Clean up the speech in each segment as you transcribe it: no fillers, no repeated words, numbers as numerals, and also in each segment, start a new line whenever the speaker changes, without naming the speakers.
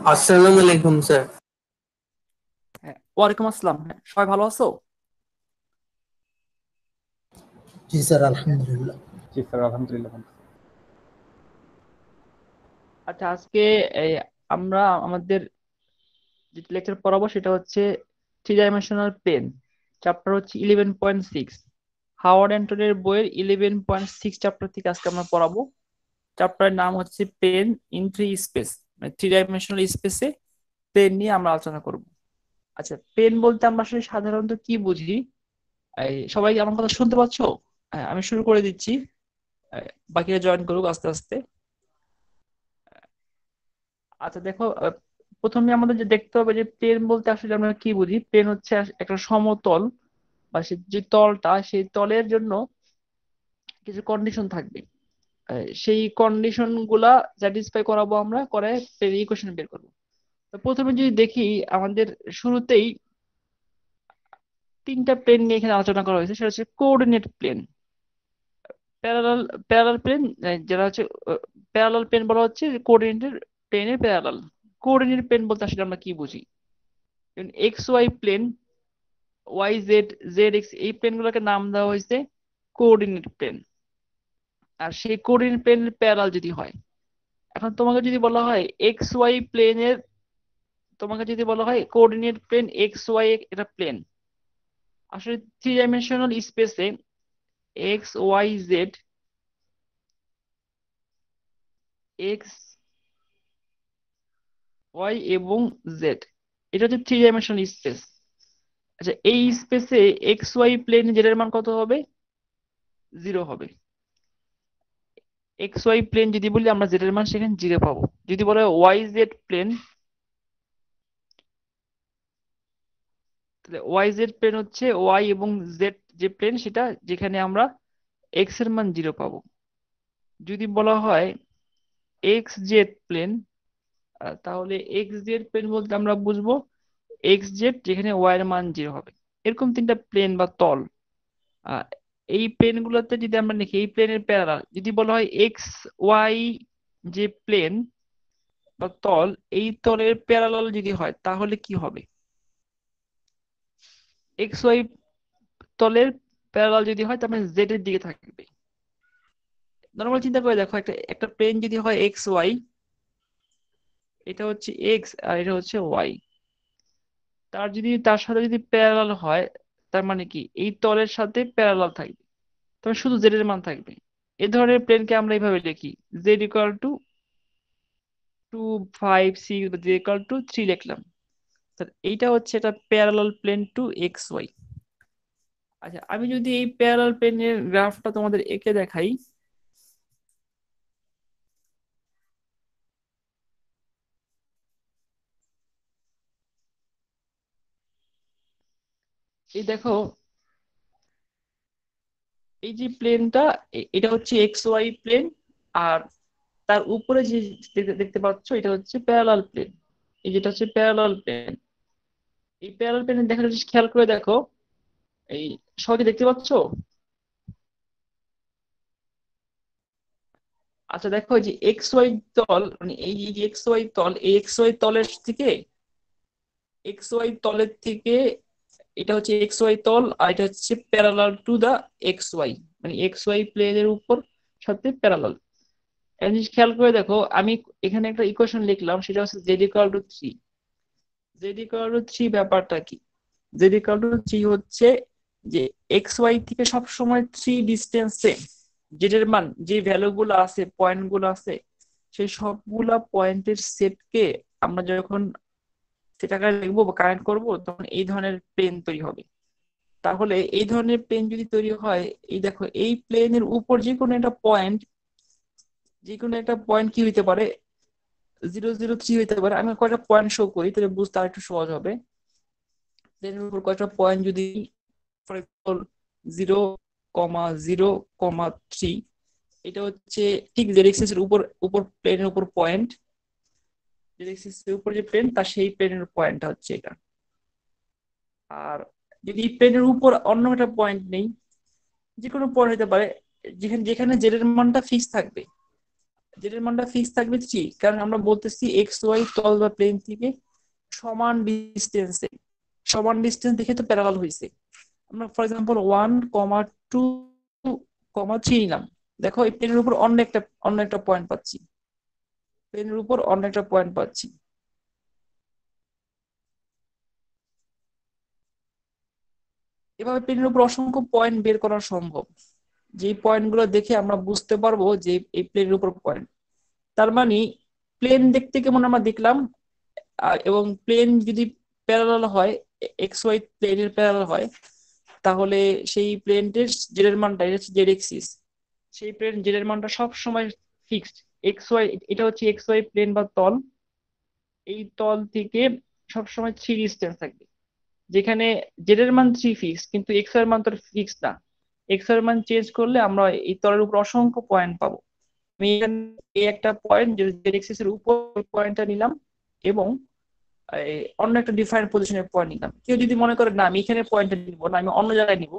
আসসালামু আলাইকুম স্যার।
হ্যাঁ, ওয়ালাইকুম আসসালাম। হ্যাঁ, সবাই ভালো আছো?
জি স্যার, আলহামদুলিল্লাহ।
জি স্যার, আলহামদুলিল্লাহ ভালো।
আচ্ছা, আজকে এই আমরা আমাদের যে লেকচার পড়াবো সেটা হচ্ছে থ্রি ডাইমেনশনাল প্লেন। চ্যাপ্টার হচ্ছে 11.6। হাওয়ার্ড অ্যান্টনের বইয়ের 11.6 চ্যাপ্টার থেকে আজকে আমরা পড়াবো। চ্যাপ্টারের নাম হচ্ছে প্লেন ইন থ্রি স্পেস, মানে থ্রি ডাইমেনশনাল স্পেসে প্লেন নিয়ে আমরা আলোচনা করব। আচ্ছা, প্লেন বলতে আমরা আসলে সাধারণত কি বুঝি? সবাই কি আমার কথা শুনতে পাচ্ছো? হ্যাঁ, আমি শুরু করে দিচ্ছি। বাকিরা জয়েন করুক আস্তে আস্তে। আচ্ছা দেখো, প্রথমে আমাদের যে দেখতে হবে যে প্লেন বলতে আসলে আমরা কি বুঝি। প্লেন হচ্ছে একটা সমতল, বা যে তলটা, সেই তলের জন্য কিছু কন্ডিশন থাকবে। সেই কন্ডিশন গুলা স্যাটিসফাই করাবো আমরা, করে প্লেন ইকুয়েশন বের করবো। তো প্রথমে যদি দেখি, আমাদের শুরুতেই তিনটা প্লেন নিয়ে এখানে আলোচনা করা হয়েছে। সেটা হচ্ছে coordinate plane, parallel parallel plane, যেটা হচ্ছে প্যারালাল প্লেন বলা হচ্ছে কোঅর্ডিনেটের প্লেনের প্যারালাল। কোঅর্ডিনেট প্লেন বলতে আসলে আমরা কি বুঝি? X Y plane, Y Z, Z X, এই প্লেন গুলোকে নাম দেওয়া হয়েছে কোঅর্ডিনেট প্লেন। আর সেই কোঅর্ডিনেট প্লেনের প্যারালাল যদি হয়, এখন তোমাকে যদি বলা হয় এক্স ওয়াই প্লেনের, তোমাকে যদি বলা হয় কোঅর্ডিনেট প্লেন এক্স ওয়াই এটা প্লেন, আসলে থ্রি ডাইমেনশনাল স্পেসে X Y Z, X Y এবং জেড, এটা হচ্ছে থ্রি ডাইমেনশনাল স্পেস। আচ্ছা, এই স্পেসে এক্স ওয়াই প্লেন জেড এর মান কত হবে? জিরো হবে। এক্স ওয়াই প্লেন যদি বলি, আমরা জেড এর মান সেখানে জিরো পাবো। যদি বলে ওয়াই জেড প্লেন, তাহলে ওয়াই জেড প্লেন হচ্ছে ওয়াই এবং জেড যে প্লেন সেটা, যেখানে আমরা এক্স এর মান জিরো পাবো। যদি বলা হয় এক্স জেড প্লেন, তাহলে এক্স জেড প্লেন বলতে আমরা বুঝবো এক্স জেড, যেখানে ওয়াই এর মান জিরো হবে। এরকম তিনটা প্লেন বা তল। আহ, এই প্লেন গুলোতে যদি আমরা লিখি এই প্লেনের প্যারালাল, যদি বলা হয় এক্স ওয়াই যে প্লেন বা তল, এই তলের প্যারালাল যদি হয় তাহলে কি হবে? এক্স ওয়াই তলের প্যারালাল যদি হয় তার মানে জেড এর দিকে থাকবে। নর্মাল চিন্তা করে দেখো, একটা একটা প্লেন যদি হয় এক্স ওয়াই, এটা হচ্ছে এক্স আর এটা হচ্ছে ওয়াই, তার সাথে যদি প্যারালাল হয়, তার মানে কি এই তলের সাথে প্যারালাল থাকবে, তবে শুধু জেড এর মান থাকবে। এই ধরনের প্লেনকে আমরা এইভাবে লিখি, জেড ইকুয়াল টু 2 5 6, বা জেড ইকুয়াল টু 3 লিখলাম। তাহলে এইটা হচ্ছে এটা parallel plane to X Y. আচ্ছা, আমি যদি এই প্যারালাল প্লেনের গ্রাফটা তোমাদের এঁকে দেখাই, এই দেখো, এই যে প্লেনটা, এটা হচ্ছে এক্স ওয়াই প্লেন, আর তার উপরে যে দেখতে দেখতে পাচ্ছ এটা হচ্ছে প্যারালাল প্লেন। এই যেটা হচ্ছে প্যারালাল প্লেন, এই প্যারালাল প্লেনে দেখা যাচ্ছে, খেয়াল করে দেখো, এই সবাই দেখতে পাচ্ছ? আচ্ছা দেখো, এই যে এক্স ওয়াই তল, মানে এই যে এক্স ওয়াই তল, এই এক্স ওয়াই তলের থেকে, এক্স ওয়াই তলের থেকে, এটা হচ্ছে এক্স ওয়াই তল, আর এটা হচ্ছে parallel to the X Y, মানে এক্স ওয়াই প্লেনের উপর সাথে প্যারালাল। একটা জিনিস খেয়াল করে দেখো, আমি এখানে একটা ইকুয়েশন লিখলাম, সেটা হচ্ছে Z equal to three. Z equal to three ব্যাপারটা কি? জেড ইকুয়াল টু থ্রি হচ্ছে যে এক্স ওয়াই থেকে সব সময় থ্রি ডিস্টেন্সে জেড এর মান, যে ভ্যালু গুলো আছে, পয়েন্ট গুলো আছে, সেই সবগুলা পয়েন্টের সেটকে আমরা যখন সেটাকে লিখবো বা কানেক্ট করবো, তখন এই ধরনের প্লেন তৈরি হবে। তাহলে এই ধরনের প্লেন যদি তৈরি হয়, এই দেখো এই প্লেনের উপর যে কোনো একটা পয়েন্ট কি হইতে পারে, 0 0 3 হইতে পারে। আমি কয়টা পয়েন্ট শো করি তাহলে বুঝতে আর একটু সহজ হবে। প্লেনের উপর কয়টা পয়েন্ট যদি, ফর এক্সাম্পল 0 0 3, এটা হচ্ছে ঠিক জেড এক্সিস এর উপর, প্লেনের উপর পয়েন্ট, জেড এক্সিস এর উপর যে প্লেন, তার সেই প্লেনের পয়েন্টটা হচ্ছে এটা। আর যদি প্লেনের উপর অন্য একটা পয়েন্ট নেই, যে কোনো পয়েন্ট হতে পারে, যেখানে যেখানে জেড এর মানটা ফিক্স থাকবে, জেড এর মানটা ফিক্স থাকবে 3, কারণ আমরা বলতেছি এক্স ওয়াই তল বা প্লেন থেকে সমান ডিস্টেন্স দেখে তো প্যারালাল হয়েছে। আমরা ফর এক্সাম্পল 1,2,3 নিলাম। দেখো এই প্লেনের উপর অন্য একটা পয়েন্ট পাচ্ছি, প্লেনের উপর অন্য একটা পয়েন্ট পাচ্ছি। এভাবে প্লেনের উপর অসংখ্য পয়েন্ট বের করা সম্ভব, যে পয়েন্টগুলো দেখে আমরা বুঝতে পারবো যে এই প্লেনের উপর পয়েন্ট। তার মানে প্লেন দেখতে কেমন আমরা দেখলাম, এবং প্লেন যদি প্যারালাল হয়, এক্স ওয়াই প্লেনের প্যারালাল হয়, তাহলে সেই প্লেনটির জেড এর মানটা, এটা হচ্ছে জেড এক্সিস, সেই প্লেন জেড এর মানটা সব সময় ফিক্সড। এক্স ওয়াই, এটা হচ্ছে এক্স ওয়াই প্লেন বা তল, এই তল থেকে সব সময় 3 ডিস্টেন্স থাকবে, যেখানে জেড এর মান 3 ফিক্স, কিন্তু এক্স এর মান তো ফিক্স না। এক্স এর মান চেঞ্জ করলে আমরা এই তলের উপর অসংখ্য পয়েন্ট পাবো। আমি এখানে এই একটা পয়েন্ট জেড এক্সিস এর উপর পয়েন্টটা নিলাম, এবং অন্য একটা ডিফারেন্ট পজিশনের পয়েন্ট নিলাম। কেউ যদি মনে করে না আমি এখানে পয়েন্টটা নিব না, আমি অন্য জায়গায় নিব,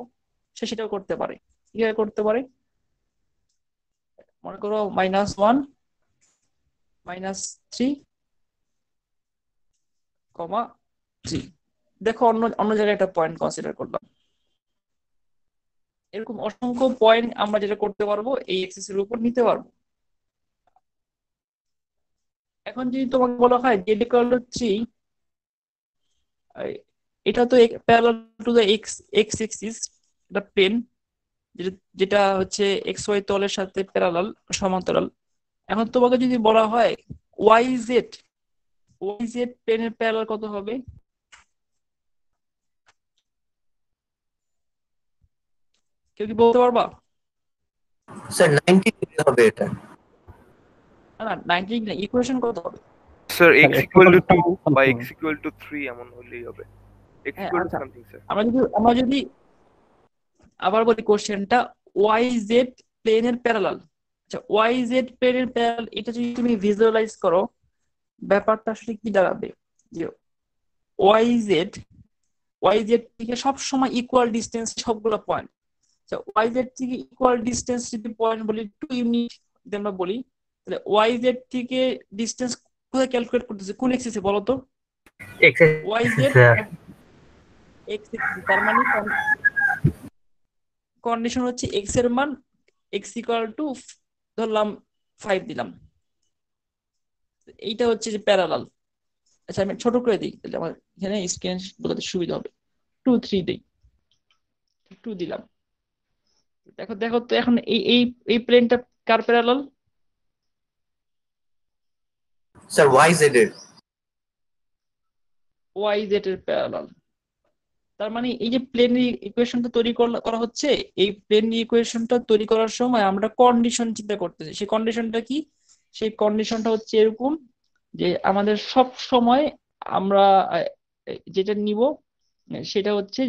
সে সেটাও করতে পারে। কিভাবে করতে পারে? মনে করো -1, -3, 3, দেখো অন্য অন্য জায়গায় একটা পয়েন্ট কনসিডার করলাম। এরকম অসংখ্য পয়েন্ট আমরা যেটা করতে পারবো এই এক্সিস এর উপর নিতে পারবো। এখন যদি তোমাকে বলা হয় জেড ইকুয়াল টু 3, এটা তো parallel to the x x axis, এটা প্লেন যেটা যেটা হচ্ছে এক্স ওয়াই তলের সাথে প্যারালাল, সমান্তরাল। এখন তোমাকে যদি বলা হয় ওয়াই জেড, ওয়াই জেড প্লেনের প্যারালাল কত হবে? কেউ কি বলতে পারবা?
স্যার 90 ডিগ্রি হবে এটা।
না, 90 না, ইকুয়েশন কত হবে?
Sir
sir
x
x
equal to
equal to
2 বা
something.
x equal to 3 এমন হলেই হবে। x
হ্যাঁ,
equal to
আচ্ছা,
something স্যার।
আমরা যদি আবার বলি কোশ্চেনটা, ওয়াই জেড প্লেনের প্যারালাল। আচ্ছা, ওয়াই জেড প্লেনের প্যারালাল, এটা যদি তুমি ভিজুয়ালাইজ করো, ব্যাপারটা আসলে কি দাঁড়াবে, যে ওয়াই জেড থেকে সব সময় ইকুয়াল ডিস্টেন্স সবগুলো পয়েন্ট। আচ্ছা, ওয়াই জেড থেকে ইকুয়াল ডিস্টেন্স যদি পয়েন্ট বলি 2 ইউনিট যদি আমরা বলি, তাহলে ওয়াই জেড থেকে ডিস্টেন্স কোথায় ক্যালকুলেট করতেছে, কোন এক্সিসে বলো তো? Y Z X axis. তার মানে কন্ডিশন হচ্ছে এক্স এর মান এক্স ইকুয়াল টু ধরলাম 5 দিলাম, এইটা হচ্ছে যে প্যারালাল। আচ্ছা, আমি ছোট করে দিই, তাহলে আমার এখানে স্ক্রিন বোঝাতে সুবিধা হবে। 2, 3 দিই, 2 দিলাম। দেখো দেখো তো এখন এই এই এই প্লেনটা কার প্যারালাল?
স্যার YZ এর।
ওয়াই জেড এর প্যারালাল। তার মানে এই যে প্লেনের ইকুয়েশনটা তৈরি করা হচ্ছে, এই প্লেন ইকুয়েশনটা তৈরি করার সময় আমরা কন্ডিশন চিন্তা করতেছি। সেই কন্ডিশনটা কি? সেই কন্ডিশনটা হচ্ছে এরকম, যে আমাদের সব সময় আমরা যেটা নিব সেটা হচ্ছে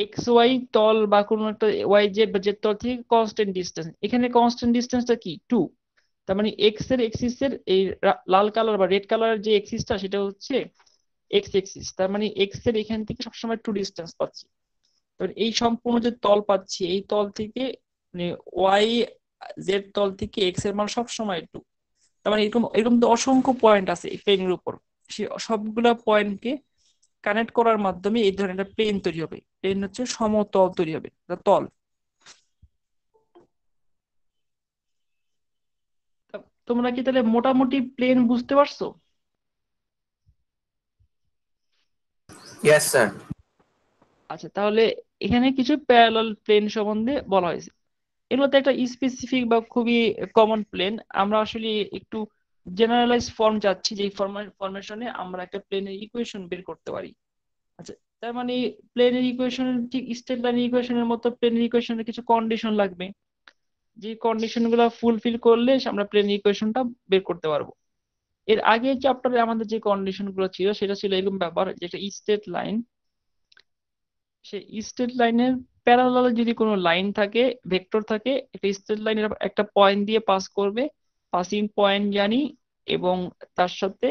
এক্স ওয়াই তল বা কোনো একটা ওয়াই জেড বা জেড তল থেকে কনস্ট্যান্ট ডিস্টেন্স। এখানে কনস্ট্যান্ট ডিস্টেন্সটা কি? 2। তার মানে এক্স এর এক্সিসের এই লাল কালার বা রেড কালারের যে এক্সিসটা সেটা হচ্ছে এক্স এক্সিস। তার মানে এক্স এর এখান থেকে সবসময় 2 ডিস্টেন্স পাচ্ছি। তবে এই সম্পূর্ণ যে তল পাচ্ছি, এই তল থেকে মানে ওয়াই জেড তল থেকে এক্স এর মান সবসময় 2। তার মানে এরকম এরকম তো অসংখ্য পয়েন্ট আছে এই প্লেনের উপর। সেই সবগুলা পয়েন্টকে কানেক্ট করার মাধ্যমে এই ধরনের একটা প্লেন তৈরি হবে। প্লেন হচ্ছে সমতল তৈরি হবে, তল। তোমরা কি তাহলে মোটামুটি প্লেন বুঝতে পারছো?
Yes sir.
আচ্ছা, তাহলে এখানে কিছু প্যারালাল প্লেন সম্বন্ধে বলা হয়েছে। এগুলোতে একটা স্পেসিফিক বা খুবই কমন প্লেন। আমরা আসলে একটু জেনারেলাইজ ফর্ম চাচ্ছি, যে ফরমেশনে আমরা একটা প্লেনের ইকুয়েশন বের করতে পারি। আচ্ছা, তার মানে প্লেনের ইকুয়েশন ঠিক স্ট্রেট লাইন ইকুয়েশনের মতো প্লেনের ইকুয়েশনের কিছু কন্ডিশন লাগবে, যে কন্ডিশন গুলো ফুলফিল করলে আমরা প্লেনের ইকুয়েশনটা বের করতে পারবো। এর আগে চ্যাপ্টারে আমাদের যে কন্ডিশন গুলো ছিল সেটা ছিল এরকম ব্যাপার, যে একটা স্ট্রেট লাইন, সেই স্ট্রেট লাইনের প্যারালাল যদি কোনো লাইন থাকে, ভেক্টর থাকে, একটা স্ট্রেট লাইনের একটা পয়েন্ট দিয়ে পাস করবে, পাসিং পয়েন্ট জানি এবং তার সাথে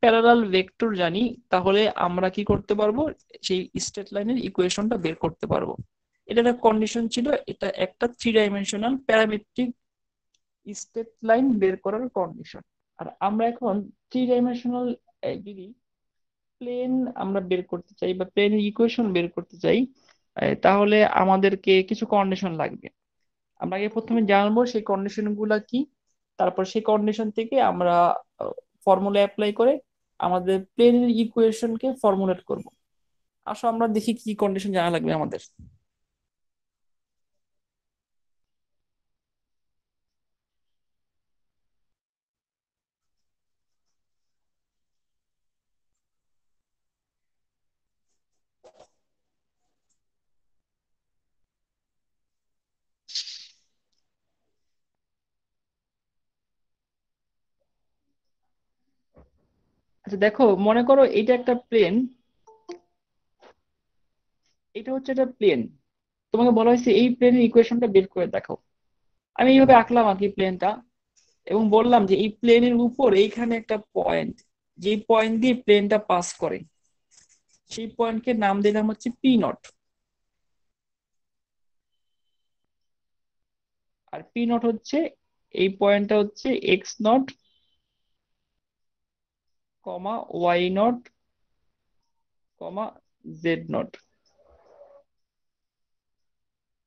প্যারালাল ভেক্টর জানি, তাহলে আমরা কি করতে পারবো, সেই স্ট্রেট লাইনের ইকুয়েশনটা বের করতে পারবো। এটা একটা কন্ডিশন ছিল। এটা একটা 3 ডাইমেনশনাল প্যারামেট্রিক স্ট্রেট লাইন বের করার কন্ডিশন। আর আমরা এখন 3 ডাইমেনশনাল যদি প্লেন আমরা বের করতে চাই বা প্লেনের ইকুয়েশন বের করতে চাই, তাহলে আমাদেরকে কিছু কন্ডিশন লাগবে। আমরা আগে প্রথমে জানবো সেই কন্ডিশন গুলা কি, তারপর সেই কন্ডিশন থেকে আমরা ফর্মুলা অ্যাপ্লাই করে আমাদের প্লেনের ইকুয়েশনকে ফর্মুলেট করব। আসো আমরা দেখি কি কন্ডিশন জানা লাগবে আমাদের। আচ্ছা দেখো, মনে করো এটা একটা প্লেন, এটা হচ্ছে একটা প্লেন। তোমাকে বলা হয়েছে এই প্লেনের ইকুয়েশনটা বের করে দেখো। আমি এইভাবে আঁকলাম আর কি প্লেনটা, এবং বললাম যে এই প্লেনের উপর এইখানে একটা পয়েন্ট, যে পয়েন্ট দিয়ে প্লেনটা পাস করে, সেই পয়েন্টকে নাম দিলাম হচ্ছে পি নট। আর পি নট হচ্ছে এই পয়েন্টটা হচ্ছে X naught comma Y naught comma Z naught.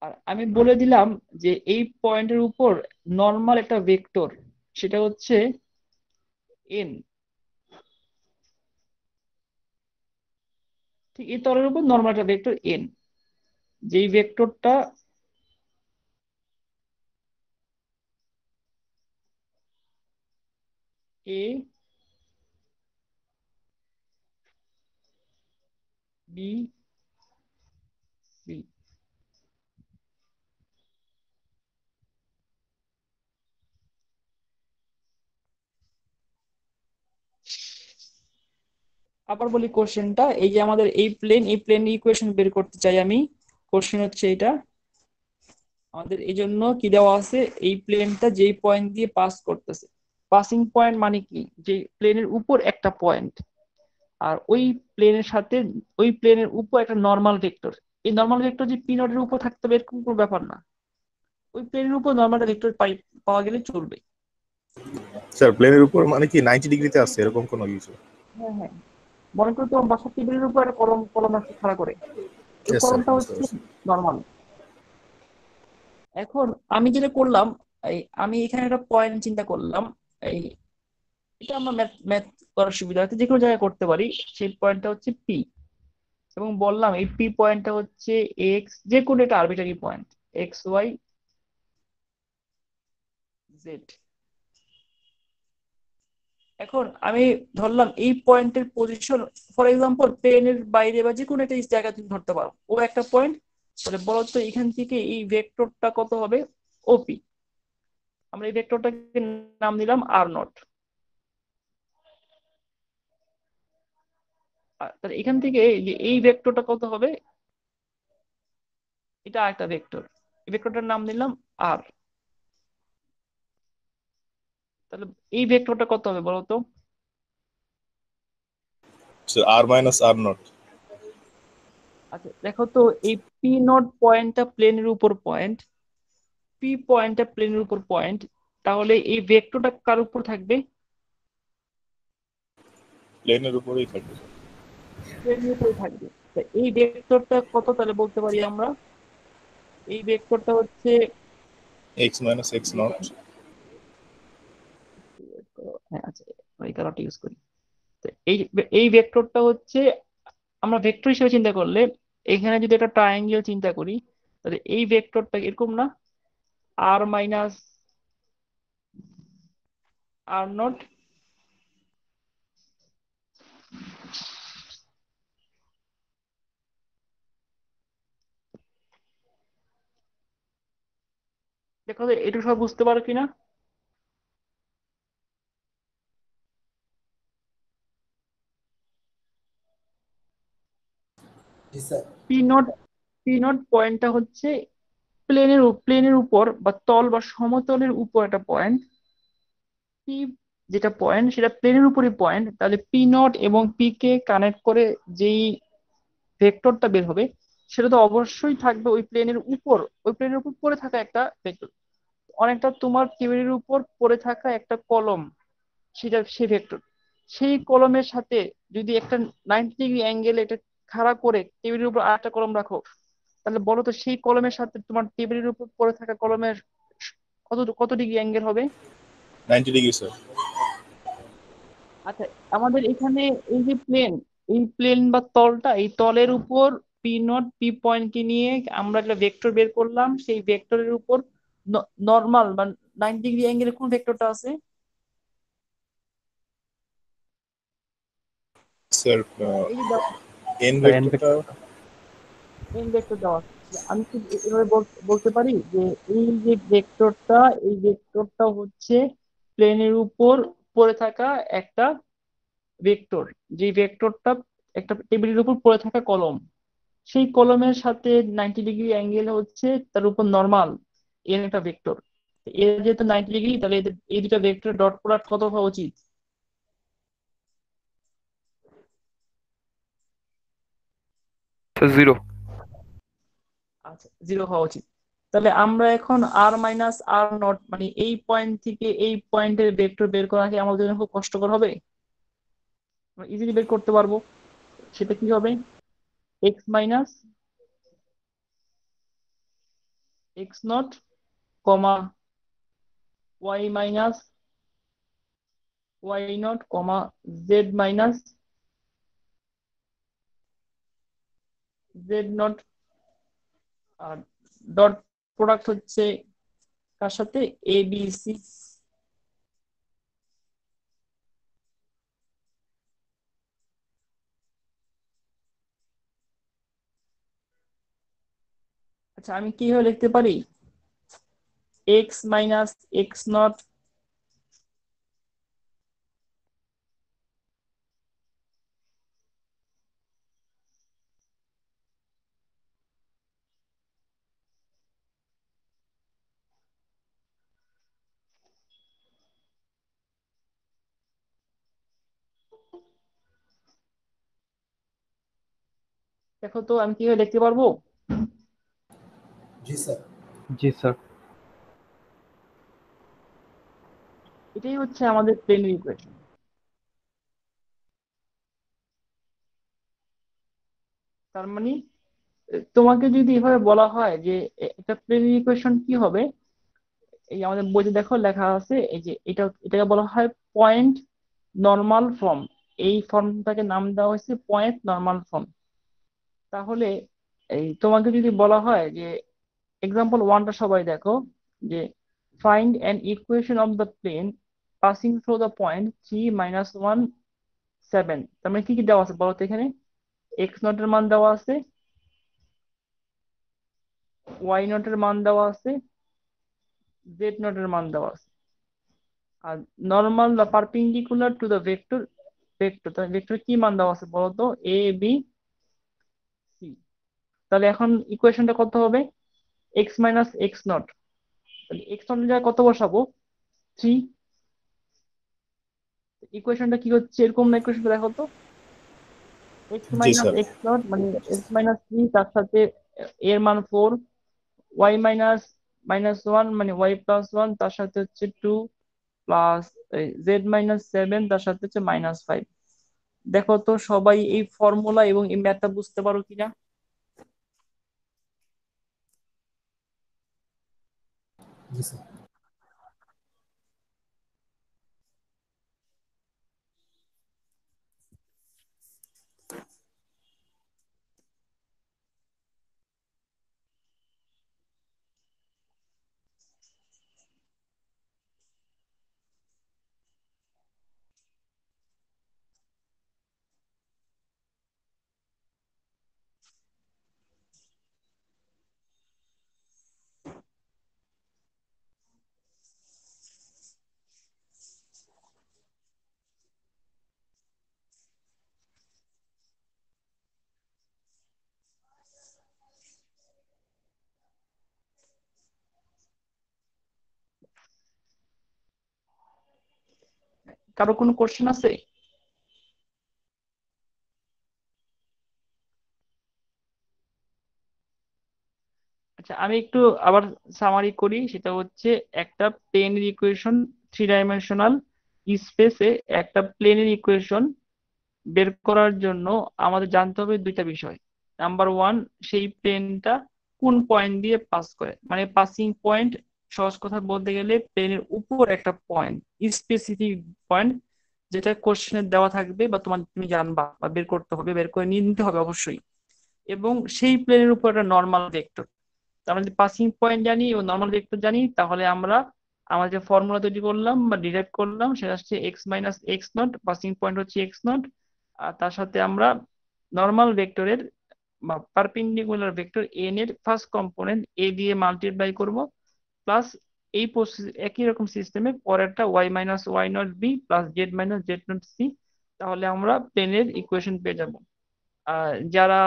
আর আমি বলে দিলাম যে এই পয়েন্টের উপর নর্মাল একটা ভেক্টর, সেটা হচ্ছে এন। ঠিক এই তলের উপর নর্মাল একটা ভেক্টর এন, যেই ভেক্টরটা এ বি সি। আবার বলি কোশ্চেনটা, এই যে আমাদের এই প্লেন, এই প্লেন ইকুয়েশন বের করতে চাই আমি। কোশ্চেন হচ্ছে এটা, আমাদের এই জন্য কি দেওয়া আছে, এই প্লেনটা যেই পয়েন্ট দিয়ে পাস করতেছে, পাসিং পয়েন্ট মানে কি, যে প্লেনের উপর একটা পয়েন্ট, আর ওই প্লেনের সাথে ওই প্লেনের উপর একটা নর্মাল ভেক্টর। এই নর্মাল ভেক্টর যে পি নটের উপর থাকতে হবে এরকম কোনো ব্যাপার না, ওই প্লেনের উপর নর্মাল ভেক্টর পাওয়া গেলে চলবে।
স্যার প্লেনের উপর মানে কি 90 ডিগ্রিতে আছে এরকম কোনো কিছু?
হ্যাঁ হ্যাঁ, মনে করো তোমার বাসার টেবিলের উপর একটা কলম কলম আছে খাড়া করে, ওই
ইয়েস স্যার,
কলমটা
বুঝতে
হচ্ছে
পারছি।
নর্মাল। এখন আমি যেটা করলাম, আমি এখানে একটা পয়েন্ট চিন্তা করলাম। এই এটা আমরা ম্যাথ ম্যাথ করার সুবিধার্থে যে কোনো জায়গায় করতে পারি। সেই পয়েন্টটা হচ্ছে পি, এবং বললাম এই পি পয়েন্টটা হচ্ছে এক্স, যে কোনো একটা arbitrary point, X Y Z. এখন আমি ধরলাম এই পয়েন্টের পজিশন, ফর এক্সাম্পল প্লেনের বাইরে বা যে কোনো একটা জায়গা তুমি ধরতে পারো, ও একটা পয়েন্ট। তাহলে বলো তো এখান থেকে এই ভেক্টরটা কত হবে, ওপি। আমরা এই ভেক্টরটাকে নাম দিলাম আর নট। তাহলে এখান থেকে যে এই ভেক্টরটা কত হবে, এটা একটা ভেক্টর, এই ভেক্টরটার নাম দিলাম আর। তাহলে এই ভেক্টরটা কত হবে বলো তো?
Sir R minus R naught.
আচ্ছা দেখো তো, এই পি নট পয়েন্টটা প্লেনের উপর পয়েন্ট, পি পয়েন্টটা প্লেনের উপর পয়েন্ট, তাহলে এই ভেক্টরটা কার উপর থাকবে?
প্লেনের উপরেই থাকবে।
প্লেনের উপরে থাকবে। তা এই ভেক্টরটা কত তাহলে বলতে পারি আমরা? এই ভেক্টরটা হচ্ছে,
এক্স মাইনাস এক্স নট।
হ্যাঁ আচ্ছা, এই কালারটা ইউজ করি। তো এই এই ভেক্টরটা হচ্ছে, আমরা ভেক্টর হিসেবে চিন্তা করলে এখানে যদি একটা ট্রায়াঙ্গেল চিন্তা করি, তাহলে এই ভেক্টরটা এরকম না, আর মাইনাস আর নট, দেখো তো এটা সব বুঝতে পারো কিনা?
জি sir.
P naught, P naught পয়েন্টটা হচ্ছে প্লেনের উপর বা তল বা সমতলের উপর একটা পয়েন্ট। পি যেটা পয়েন্ট সেটা প্লেনের উপরই পয়েন্ট, তাহলে পি নট এবং পি কে কানেক্ট করে যেই ভেক্টরটা বের হবে, সেটা তো অবশ্যই থাকবে ওই প্লেনের উপর, ওই প্লেনের উপর পড়ে থাকা একটা ভেক্টর। অনেকটা তোমার টেবিলের উপর পড়ে থাকা একটা কলম, সেটা সেই ভেক্টর। সেই কলমের সাথে যদি একটা 90 ডিগ্রি অ্যাঙ্গেল এটা খাড়া করে টেবিলের উপর আরেকটা কলম রাখো, তাহলে বলো তো সেই কলমের সাথে তোমার টেবিলের উপর পড়ে থাকা কলমের কত কত ডিগ্রি অ্যাঙ্গেল হবে?
90 ডিগ্রি স্যার।
আচ্ছা, আমাদের এখানে এই যে প্লেন, এই প্লেন বা তলটা, এই তলের উপর পি নট পি পয়েন্টকে নিয়ে আমরা একটা ভেক্টর বের করলাম। সেই ভেক্টরের উপর নর্মাল বা 90 ডিগ্রি অ্যাঙ্গেলের কোন ভেক্টরটা আছে?
স্যার
এই যে দাও,
এন
স্যার এন
ভেক্টরটা
এই ভেক্টর দেওয়া আছে। আমি কি এভাবে বলতে পারি যে এই যে ভেক্টরটা, এই ভেক্টরটা হচ্ছে প্লেনের উপর পড়ে থাকা একটা ভেক্টর, যে ভেক্টরটা একটা টেবিলের উপর পড়ে থাকা কলম, সেই কলমের সাথে 90 ডিগ্রি অ্যাঙ্গেল হচ্ছে তার উপর নর্মাল, এর একটা ভেক্টর। এর যেহেতু 90 ডিগ্রি, তাহলে এই দুটা ভেক্টর ডট প্রোডাক্ট কত হওয়া উচিত?
জিরো।
আচ্ছা, 0 হওয়া উচিত। তাহলে আমরা এখন আর মাইনাস আর নট, মানে এই পয়েন্ট থেকে এই পয়েন্টের ভেক্টর বের করা কি আমাদের জন্য খুব কষ্টকর হবে? আমরা ইজিলি বের করতে পারবো। সেটা কি হবে? X minus X naught comma Y minus Y naught comma Z minus Z naught. আর ডট প্রোডাক্ট হচ্ছে কার সাথে? A B C. আচ্ছা, আমি কিভাবে লিখতে পারি? এক্স মাইনাস এক্স নট দেখো তো আমি কিভাবে লিখতে পারবো?
জি স্যার।
জি স্যার।
এটাই হচ্ছে আমাদের প্লেনের ইকুয়েশন। তার মানে তোমাকে যদি এভাবে বলা হয় যে একটা প্লেনের ইকুয়েশন কি হবে, এই আমাদের বইতে দেখো লেখা আছে, এই যে এটাকে বলা হয় পয়েন্ট নর্মাল ফর্ম। এই ফর্মটাকে নাম দেওয়া হয়েছে পয়েন্ট নর্মাল ফর্ম। তাহলে এই তোমাকে যদি বলা হয় যে এক্সাম্পল ওয়ানটা সবাই দেখো, যে find an equation of the plane passing through the point 3 - 1 7। তার মানে কি কি দেওয়া আছে বলো তো এখানে? এক্স নটের মান দেওয়া আছে, ওয়াই নটের মান দেওয়া আছে, জেড নটের মান দেওয়া আছে। আর নর্মাল বা perpendicular to the vector, vector কি মান দেওয়া আছে বলো তো? এ বি সি। তাহলে এখন ইকুয়েশনটা কত হবে? X minus X not. তাহলে এক্স নটের জায়গায় কত বসাবো? 3। ইকুয়েশনটা কি হচ্ছে এরকম না? ইকুয়েশনটা দেখো তো, x
G
minus
sir.
X not মানে এক্স মাইনাস 3, তার সাথে এর মান 4, ওয়াই মাইনাস -1 মানে ওয়াই প্লাস 1, তার সাথে হচ্ছে 2 প্লাস জেড -7, তার সাথে হচ্ছে -5। দেখো তো সবাই এই ফর্মুলা এবং এই ম্যাথটা বুঝতে পারো কিনা?
জি স্যার।
কারো কোনো কোশ্চেন আছে? আচ্ছা, আমি একটু আবার সামারি করি। সেটা হচ্ছে একটা প্লেনের ইকুয়েশন, 3 ডাইমেনশনাল স্পেসে একটা প্লেনের ইকুয়েশন বের করার জন্য আমাদের জানতে হবে দুইটা বিষয়। নাম্বার ওয়ান, সেই প্লেনটা কোন পয়েন্ট দিয়ে পাস করে, মানে পাসিং পয়েন্ট। সহজ কথা বলতে গেলে প্লেনের উপর একটা পয়েন্ট, স্পেসিফিক পয়েন্ট, যেটা কোশ্চেনে দেওয়া থাকবে বা তুমি জানবা বা বের করতে হবে, বের করে নিয়ে নিতে হবে অবশ্যই। এবং সেই প্লেনের উপর একটা নর্মাল ভেক্টর। আমরা যদি পাসিং পয়েন্ট জানি ও নর্মাল ভেক্টর জানি, তাহলে আমরা আমাদের যে ফর্মুলা তৈরি করলাম বা ডিরাইভ করলাম সেটা হচ্ছে X minus X naught, passing point হচ্ছে এক্স নট, আর তার সাথে আমরা নর্মাল ভেক্টরের বা পারপেন্ডিকুলার ভেক্টর এন এর ফার্স্ট কম্পোনেন্ট এ দিয়ে মাল্টিপ্লাই করব, প্লাস এই একই রকম সিস্টেমে পরেরটা Y minus Y naught B plus Z minus Z naught C. তাহলে আমরা প্লেনের ইকুয়েশন পেয়ে যাব। যারা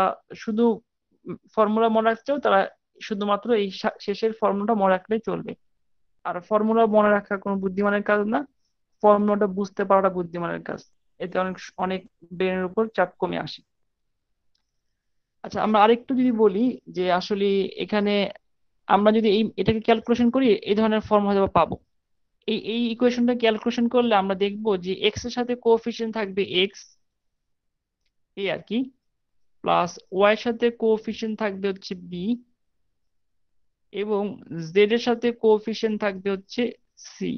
শুধু ফর্মুলা মনে রাখতে চাও তারা শুধুমাত্র এই শেষের ফর্মুলাটা মনে রাখলেই চলবে। আর ফর্মুলা মনে রাখা কোনো বুদ্ধিমানের কাজ না, ফর্মুলাটা বুঝতে পারাটা বুদ্ধিমানের কাজ। এতে অনেক অনেক ব্রেনের উপর চাপ কমে আসে। আচ্ছা, আমরা আরেকটু যদি বলি যে আসলে এখানে আমরা যদি এটাকে ক্যালকুলেশন করি, এই ধরনের ফর্ম হয়তো পাবো। এই ইকুয়েশনটা ক্যালকুলেশন করলে আমরা দেখবো যে এক্স এর সাথে কোএফিসিয়েন্ট থাকবে এক্স, এই আর কি, প্লাস ওয়াই এর সাথে কোএফিসিয়েন্ট থাকবে হচ্ছে বি, এবং জেড এর সাথে কোএফিসিয়েন্ট থাকবে হচ্ছে সি।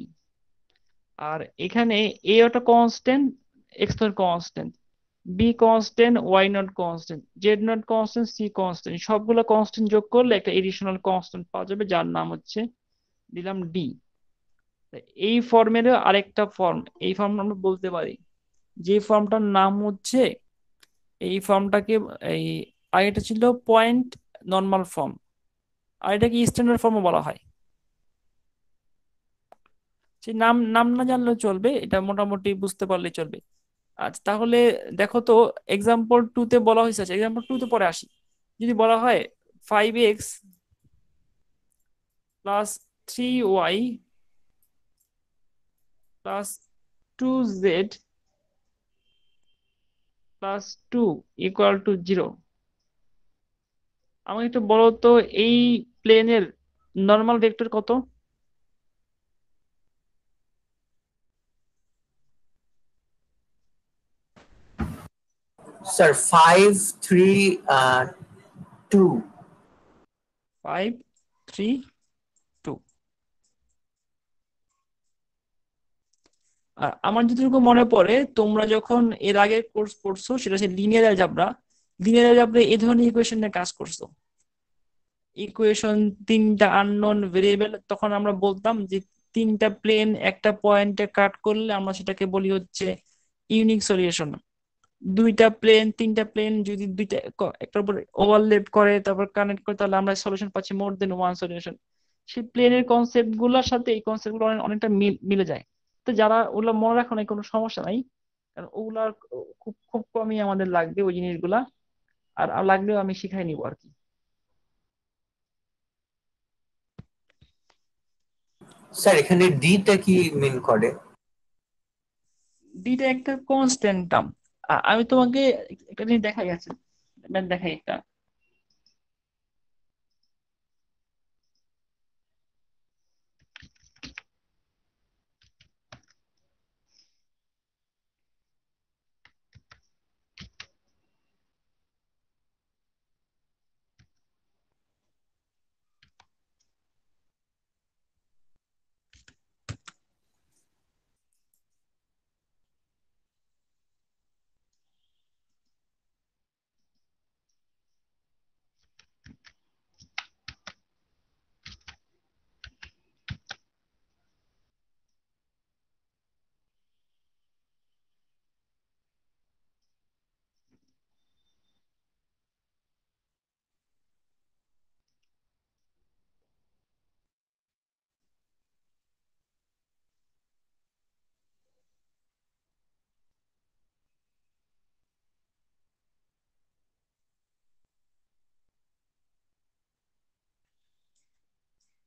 আর এখানে এ একটা constant, X naught constant, B constant, Y naught constant, Z naught constant, C constant. সবগুলো কনস্ট্যান্ট যোগ করলে একটা এডিশনাল কনস্ট্যান্ট পাওয়া যাবে, যার নাম হচ্ছে, দিলাম ডি। এই ফর্মের আরেকটা ফর্ম, এই ফর্ম আমরা বলতে পারি, যে ফর্মটার নাম হচ্ছে, এই ফর্মটাকে, এই আগেটা ছিল পয়েন্ট নর্মাল ফর্ম, আর এটাকে স্ট্যান্ডার্ড ফর্মও বলা হয়। সে নাম নাম না জানলেও চলবে, এটা মোটামুটি বুঝতে পারলেই চলবে। আচ্ছা, তাহলে দেখো তো, এক্সাম্পল টু তে বলা হয়েছে, আচ্ছা এক্সাম্পল টু তে পরে আসি। যদি বলা হয় 5x plus 3y plus 2z plus 2 equal to 0, আমাকে একটু বলো তো এই প্লেনের নর্মাল ভেক্টর কত?
Sir, 5, 3, 2.
5, 3, 2। আর আমার যতটুকু মনে পড়ে, তোমরা যখন এর আগের কোর্স পড়ছো সেটা হচ্ছে লিনিয়ার অ্যালজাবরা, লিনিয়ার অ্যালজাবরা এই ধরনের ইকুয়েশন নিয়ে কাজ করছো। ইকুয়েশন, তিনটা আননোন ভেরিয়েবল, তখন আমরা বলতাম যে তিনটা প্লেন একটা পয়েন্টে কাট করলে আমরা সেটাকে বলি হচ্ছে ইউনিক সলিউশন। দুইটা প্লেন, তিনটা প্লেন যদি দুইটা একটার উপর ওভারল্যাপ করে তারপর কানেক্ট করে, তাহলে আমরা সলিউশন পাচ্ছি মোর দেন ওয়ান সলিউশন। সেই প্লেনের কনসেপ্ট গুলোর সাথে এই কনসেপ্ট গুলো অনেকটা মিলে যায়। তো যারা ওগুলো মনে রাখো না, কোনো সমস্যা নাই, কারণ ওগুলার খুব খুব কমই আমাদের লাগবে ওই জিনিসগুলা। আর লাগলেও আমি শিখাই নিবো আর কি।
স্যার এখানে ডিটা কি মিন করে?
ডিটা একটা কনস্ট্যান্ট টার্ম। আমি তোমাকে একটা জিনিস দেখাই আছে, দেখাই একটা।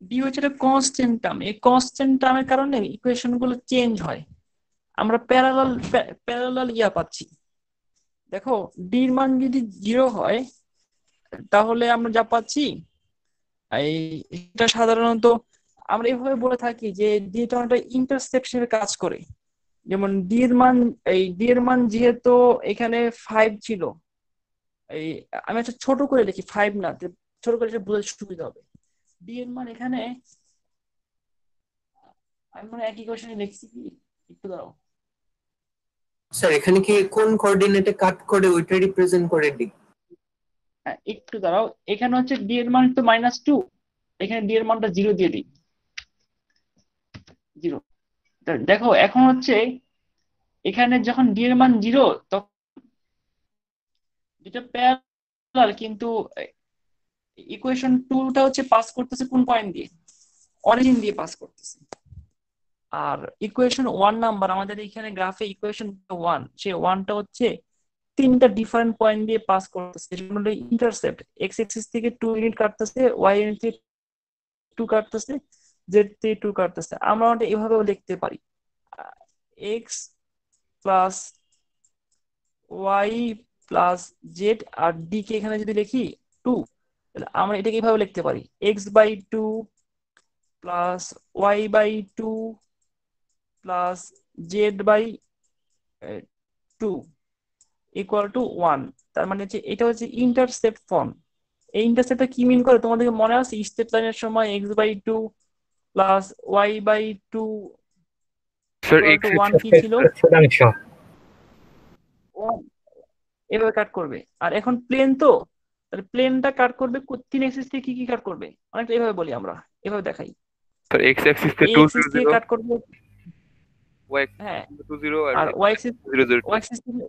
ডি হচ্ছে একটা কনস্ট্যান্ট টার্ম, এই কনস্ট্যান্ট টার্মের কারণে ইকুয়েশন গুলো চেঞ্জ হয়, আমরা প্যারালাল প্যারালাল পাচ্ছি। দেখো, ডির মান যদি 0 হয় তাহলে আমরা যা পাচ্ছি এই এটা সাধারণত আমরা এইভাবে বলে থাকি যে ডি টা একটা ইন্টারসেপশনের কাজ করে। যেমন ডি এর মান যেহেতু এখানে 5 ছিল, এই আমি একটা ছোট করে লিখি, 5 না, ছোট করে এটা বোঝার সুবিধা হবে। ডি এর মান এখানে আমি মানে একই কোশ্চেনে লিখছি কি, একটু দাঁড়াও।
স্যার এখানে কি কোন কোঅর্ডিনেটে কাট করে ওইটা রিপ্রেজেন্ট করে ডি?
একটু দাঁড়াও, এখানে হচ্ছে ডি এর মান তো -2, এখানে ডি এর মানটা 0 দিয়ে দিই, 0। দেখো এখন হচ্ছে এখানে যখন ডি এর মান 0, তখন যেটা প্যারালাল, কিন্তু ইকুয়েশন 2টা হচ্ছে পাস করতেছে কোন পয়েন্ট দিয়ে, অরিজিন দিয়ে পাস করতেছে। আর ইকুয়েশন 1 নাম্বার আমাদের এখানে গ্রাফে ইকুয়েশন 1, সেই 1টা হচ্ছে 3টা ডিফারেন্ট পয়েন্ট দিয়ে পাস করতেছে, যেটা হলো ইন্টারসেপ্ট। এক্স অ্যাক্সিস থেকে 2 ইউনিট কাটতেছে, ওয়াই ইউনিট থেকে 2 কাটতেছে, জেড থেকে 2 কাটতেছে। আমরা ওটা এভাবেও লিখতে পারি, X plus Y plus Z, আর ডি কে এখানে যদি লিখি 2, তাহলে আমরা এটাকে এইভাবে লিখতে পারি, x/2 plus y/2 plus z/2 equal to 1। তার মানে হচ্ছে এটা হচ্ছে ইন্টারসেপ্ট ফর্ম। এই ইন্টারসেপ্টটা কি মিন করে তোমাদের মনে আছে? স্টেপ লাইনের সময় x/2 plus y/2
sir
equal to
x
1 কি ছিল?
শতাংশ।
1 এভাবে কাট করবে। আর এখন প্লেন তো, তাহলে প্লেনটা কাট করবে 3 অ্যাক্সিস থেকে কি কি কাট করবে, অনেকটা এভাবে বলি আমরা, এভাবে দেখাই।
স্যার এক্স অ্যাক্সিস তে
এই
2
অ্যাক্সিস
0
থেকে
0,
কাট করবে,
ওয়াই
হ্যাঁ,
অ্যাক্সিস 2 0 আর
আর
X
Y
axis
axis
0 0
Y
2।
Axis থেকে,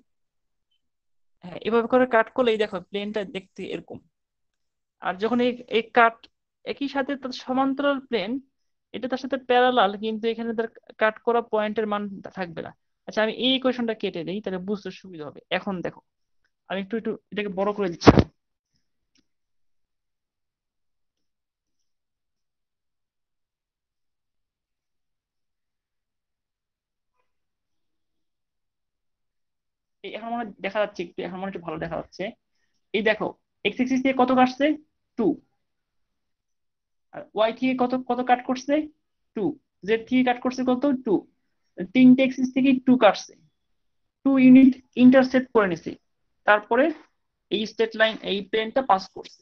হ্যাঁ, এভাবে করে কাট করলে এই দেখো প্লেনটা দেখতে এরকম। আর যখন এই এই কাট একই সাথে তার সমান্তরাল প্লেন, এটা তার সাথে প্যারালাল, কিন্তু এখানে তার কাট করা পয়েন্টের মান থাকবে না। আচ্ছা, আমি এই ইকুয়েশনটা কেটে দিই, তাহলে বুঝতে সুবিধা হবে। এখন দেখো, আমি একটু একটু এটাকে বড় করে দিচ্ছি। এই এখন মনে হয় দেখা যাচ্ছে একটু, এখন মনে হয় একটু ভালো দেখা যাচ্ছে। এই দেখো, এক্স এক্সিস থেকে কত কাটছে, 2, আর ওয়াই থেকে কত কত কাট করছে, 2, জেড থেকে কাট করছে কত, 2। তিনটে এক্সিস থেকে 2 কাটছে, 2 ইউনিট ইন্টারসেক্ট করে নিছে, তারপরে এই স্ট্রেট লাইন এই প্লেনটা পাস করছে।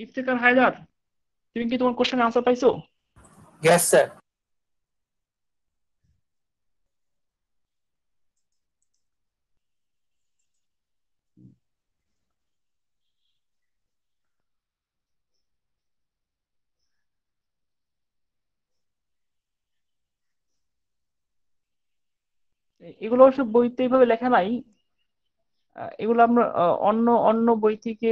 ইফতেখার হায়দার, তুমি কি তোমার কোশ্চেন আনসার পাইছো?
Yes sir.
এগুলো অবশ্য বইতে এইভাবে লেখা নাই, এগুলো আমরা অন্য অন্য বই থেকে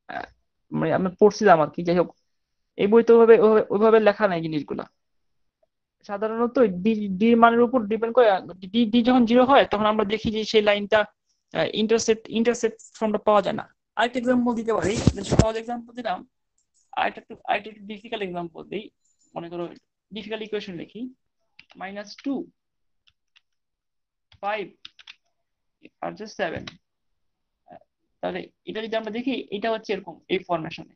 আহ, মানে আমরা পড়ছিলাম আর কি। যাই হোক, এই বইতে ওইভাবে ওইভাবে লেখা নাই জিনিসগুলা। সাধারণত ডি ডি মানের উপর ডিপেন্ড করে। ডি ডি যখন 0 হয়, তখন আমরা দেখি যে সেই লাইনটা ইন্টারসেপ্ট ফর্মটা পাওয়া যায় না। আরেকটা এক্সাম্পল দিতে পারি, সহজ এক্সাম্পল দিলাম। আরেকটা একটু ডিফিকাল্ট এক্সাম্পল দিই। মনে করো ডিফিকাল্ট ইকুয়েশন লিখি, -2 5 আর যে 7। তাহলে এটা যদি আমরা দেখি, এটা হচ্ছে এরকম এই ফরমেশনে।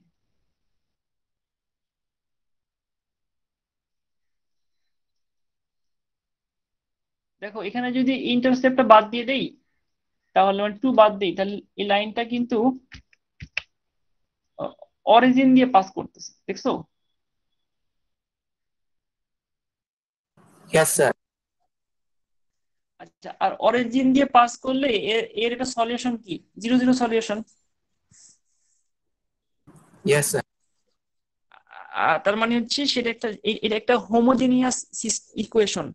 দেখো এখানে যদি ইন্টারসেপ্টটা বাদ দিয়ে দেই, তাহলে 2 বাদ দিই, তাহলে এই লাইনটা কিন্তু অরিজিন দিয়ে পাস করতেছে, দেখছো?
Yes sir.
আচ্ছা, আর অরিজিন দিয়ে পাস করলে এর এর একটা সলিউশন কি, 0 0 সলিউশন।
Yes sir.
তার মানে হচ্ছে সেটা একটা এটা একটা হোমোজেনিয়াস ইকুয়েশন।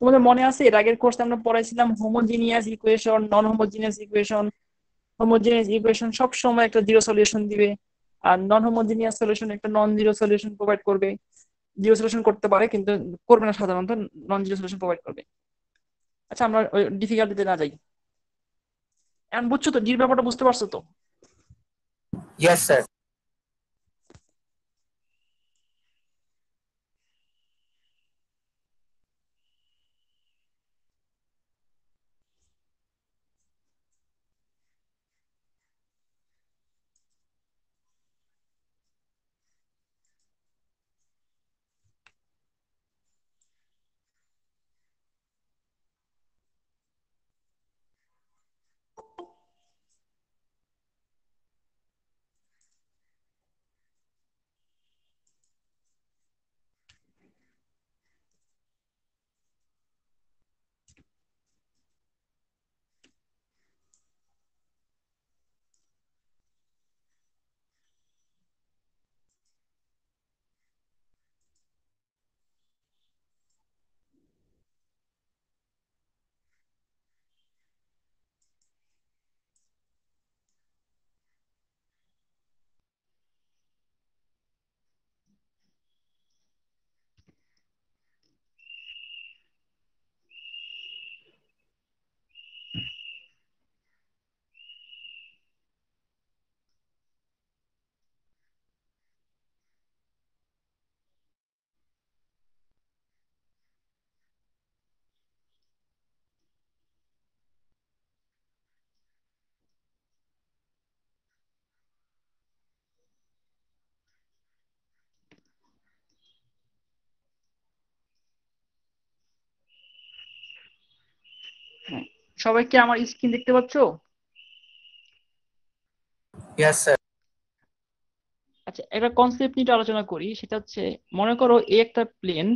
তোমাদের মনে আছে এর আগের কোর্সে আমরা পড়াইছিলাম homogeneous equation, non homogeneous equation. Homogeneous equation সব সময় একটা 0 সলিউশন দিবে, আর নন হোমোজেনিয়াস সলিউশন একটা নন 0 সলিউশন প্রোভাইড করবে। 0 সলিউশন করতে পারে কিন্তু করবে না, সাধারণত নন 0 সলিউশন প্রোভাইড করবে। আচ্ছা, আমরা ওই ডিফিকাল্টিতে না যাই। এখন বুঝছো তো, ডির ব্যাপারটা বুঝতে পারছো তো?
Yes sir.
সবাই কি আমার স্ক্রিন দেখতে পাচ্ছো?
Yes sir.
আচ্ছা, একটা কনসেপ্ট নিয়ে একটু আলোচনা করি, সেটা হচ্ছে মনে করো এই একটা প্লেন,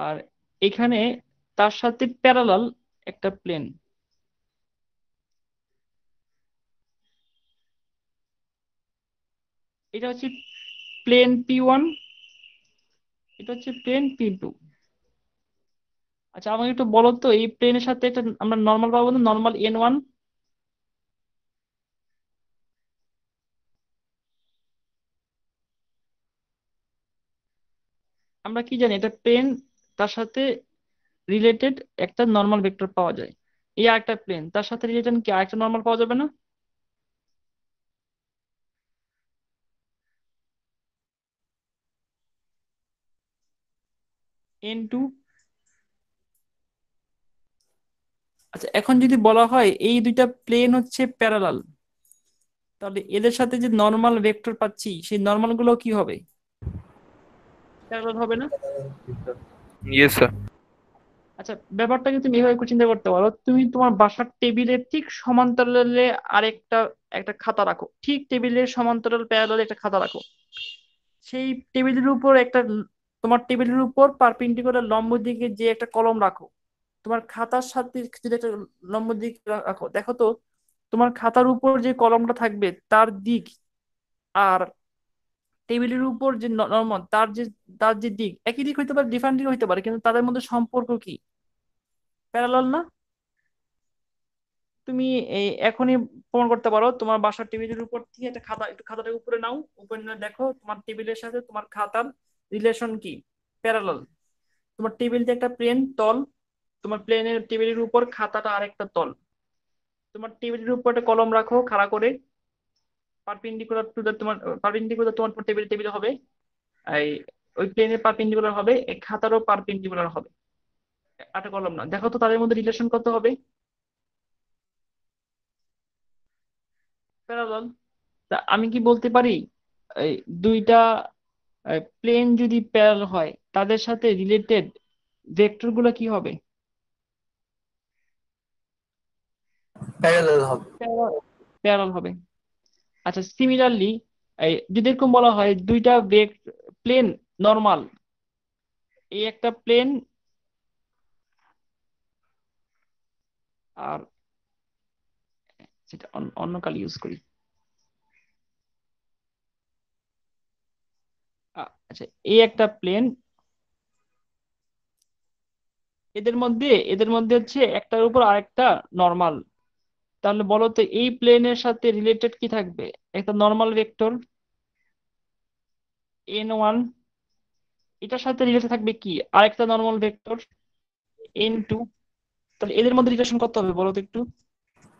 আর এখানে তার সাথে প্যারালাল একটা প্লেন। এটা হচ্ছে প্লেন P1, এটা হচ্ছে প্লেন P2। আচ্ছা, আমাকে একটু বলো তো, এই প্লেনের সাথে একটা আমরা নর্মাল পাবো না, নর্মাল N1? আমরা কি জানি এটা প্লেন, তার সাথে রিলেটেড একটা নর্মাল ভেক্টর পাওয়া যায়। এই আরেকটা প্লেন, তার সাথে রিলেটেড কি আরেকটা নর্মাল পাওয়া যাবে না? N2। আচ্ছা, এখন যদি বলা হয় এই দুইটা প্লেন হচ্ছে প্যারালাল, তাহলে এদের সাথে যে নর্মাল ভেক্টর পাচ্ছি সেই নর্মাল গুলো কি হবে? প্যারালাল হবে না?
Yes, sir.
আচ্ছা, ব্যাপারটাকে তুমি এভাবে একটু চিন্তা করতে পারো, তুমি তোমার বাসার টেবিলের ঠিক সমান্তরালে আরেকটা একটা খাতা রাখো, ঠিক টেবিলের সমান্তরাল প্যারালালে একটা খাতা রাখো। সেই টেবিলের উপর তোমার টেবিলের উপর পারপেন্ডিকুলার লম্ব দিকে যে একটা কলম রাখো, তোমার খাতার সাথে যদি একটা লম্ব দিক রাখো, দেখো তো তোমার খাতার উপর যে কলমটা থাকবে তার দিক আর টেবিলের উপর যে নর্মাল তার যে দিক, একই দিক হইতে পারে, ডিফারেন্ট দিক হইতে পারে, কিন্তু তাদের মধ্যে সম্পর্ক কি? প্যারালাল না? তুমি এই এখনই প্রমাণ করতে পারো, তোমার বাসার টেবিলের উপর থেকে একটা খাতা, একটু খাতাটা উপরে নাও, উপরে নিয়ে দেখো তোমার টেবিলের সাথে তোমার খাতার রিলেশন কি? প্যারালাল। তোমার টেবিলটা একটা প্লেন তল, তোমার প্লেনের টেবিলের উপর খাতাটা আরেকটা তল। তোমার টেবিলের উপর একটা কলম রাখো খাড়া করে, পারপেন্ডিকুলার টু দা তোমার পারপেন্ডিকুলার তোমার টেবিল হবে, এই ওই প্লেনের পারপেন্ডিকুলার হবে, এই খাতারও পারপেন্ডিকুলার হবে। একটা কলম না, দেখো তো তাদের মধ্যে রিলেশন কত হবে? প্যারালাল। তা আমি কি বলতে পারি এই দুইটা প্লেন যদি প্যারালাল হয় তাদের সাথে রিলেটেড ভেক্টর গুলো কি হবে?
প্যারালাল হবে।
প্যারালাল হবে। আচ্ছা, সিমিলারলি যদি এরকম বলা হয় দুইটা প্লেন নর্মাল, এই একটা প্লেন আর সেটা অন্য কাল ইউজ করি। আচ্ছা, এই একটা প্লেন, এদের মধ্যে হচ্ছে একটার উপর আরেকটা নর্মাল। তাহলে বলো তো এই প্লেনের সাথে রিলেটেড কি থাকবে? একটা নর্মাল ভেক্টর N1, এটার সাথে রিলেটেড থাকবে কি আরেকটা নর্মাল ভেক্টর N2। তাহলে এদের মধ্যে রিলেশন কত হবে বলো তো একটু?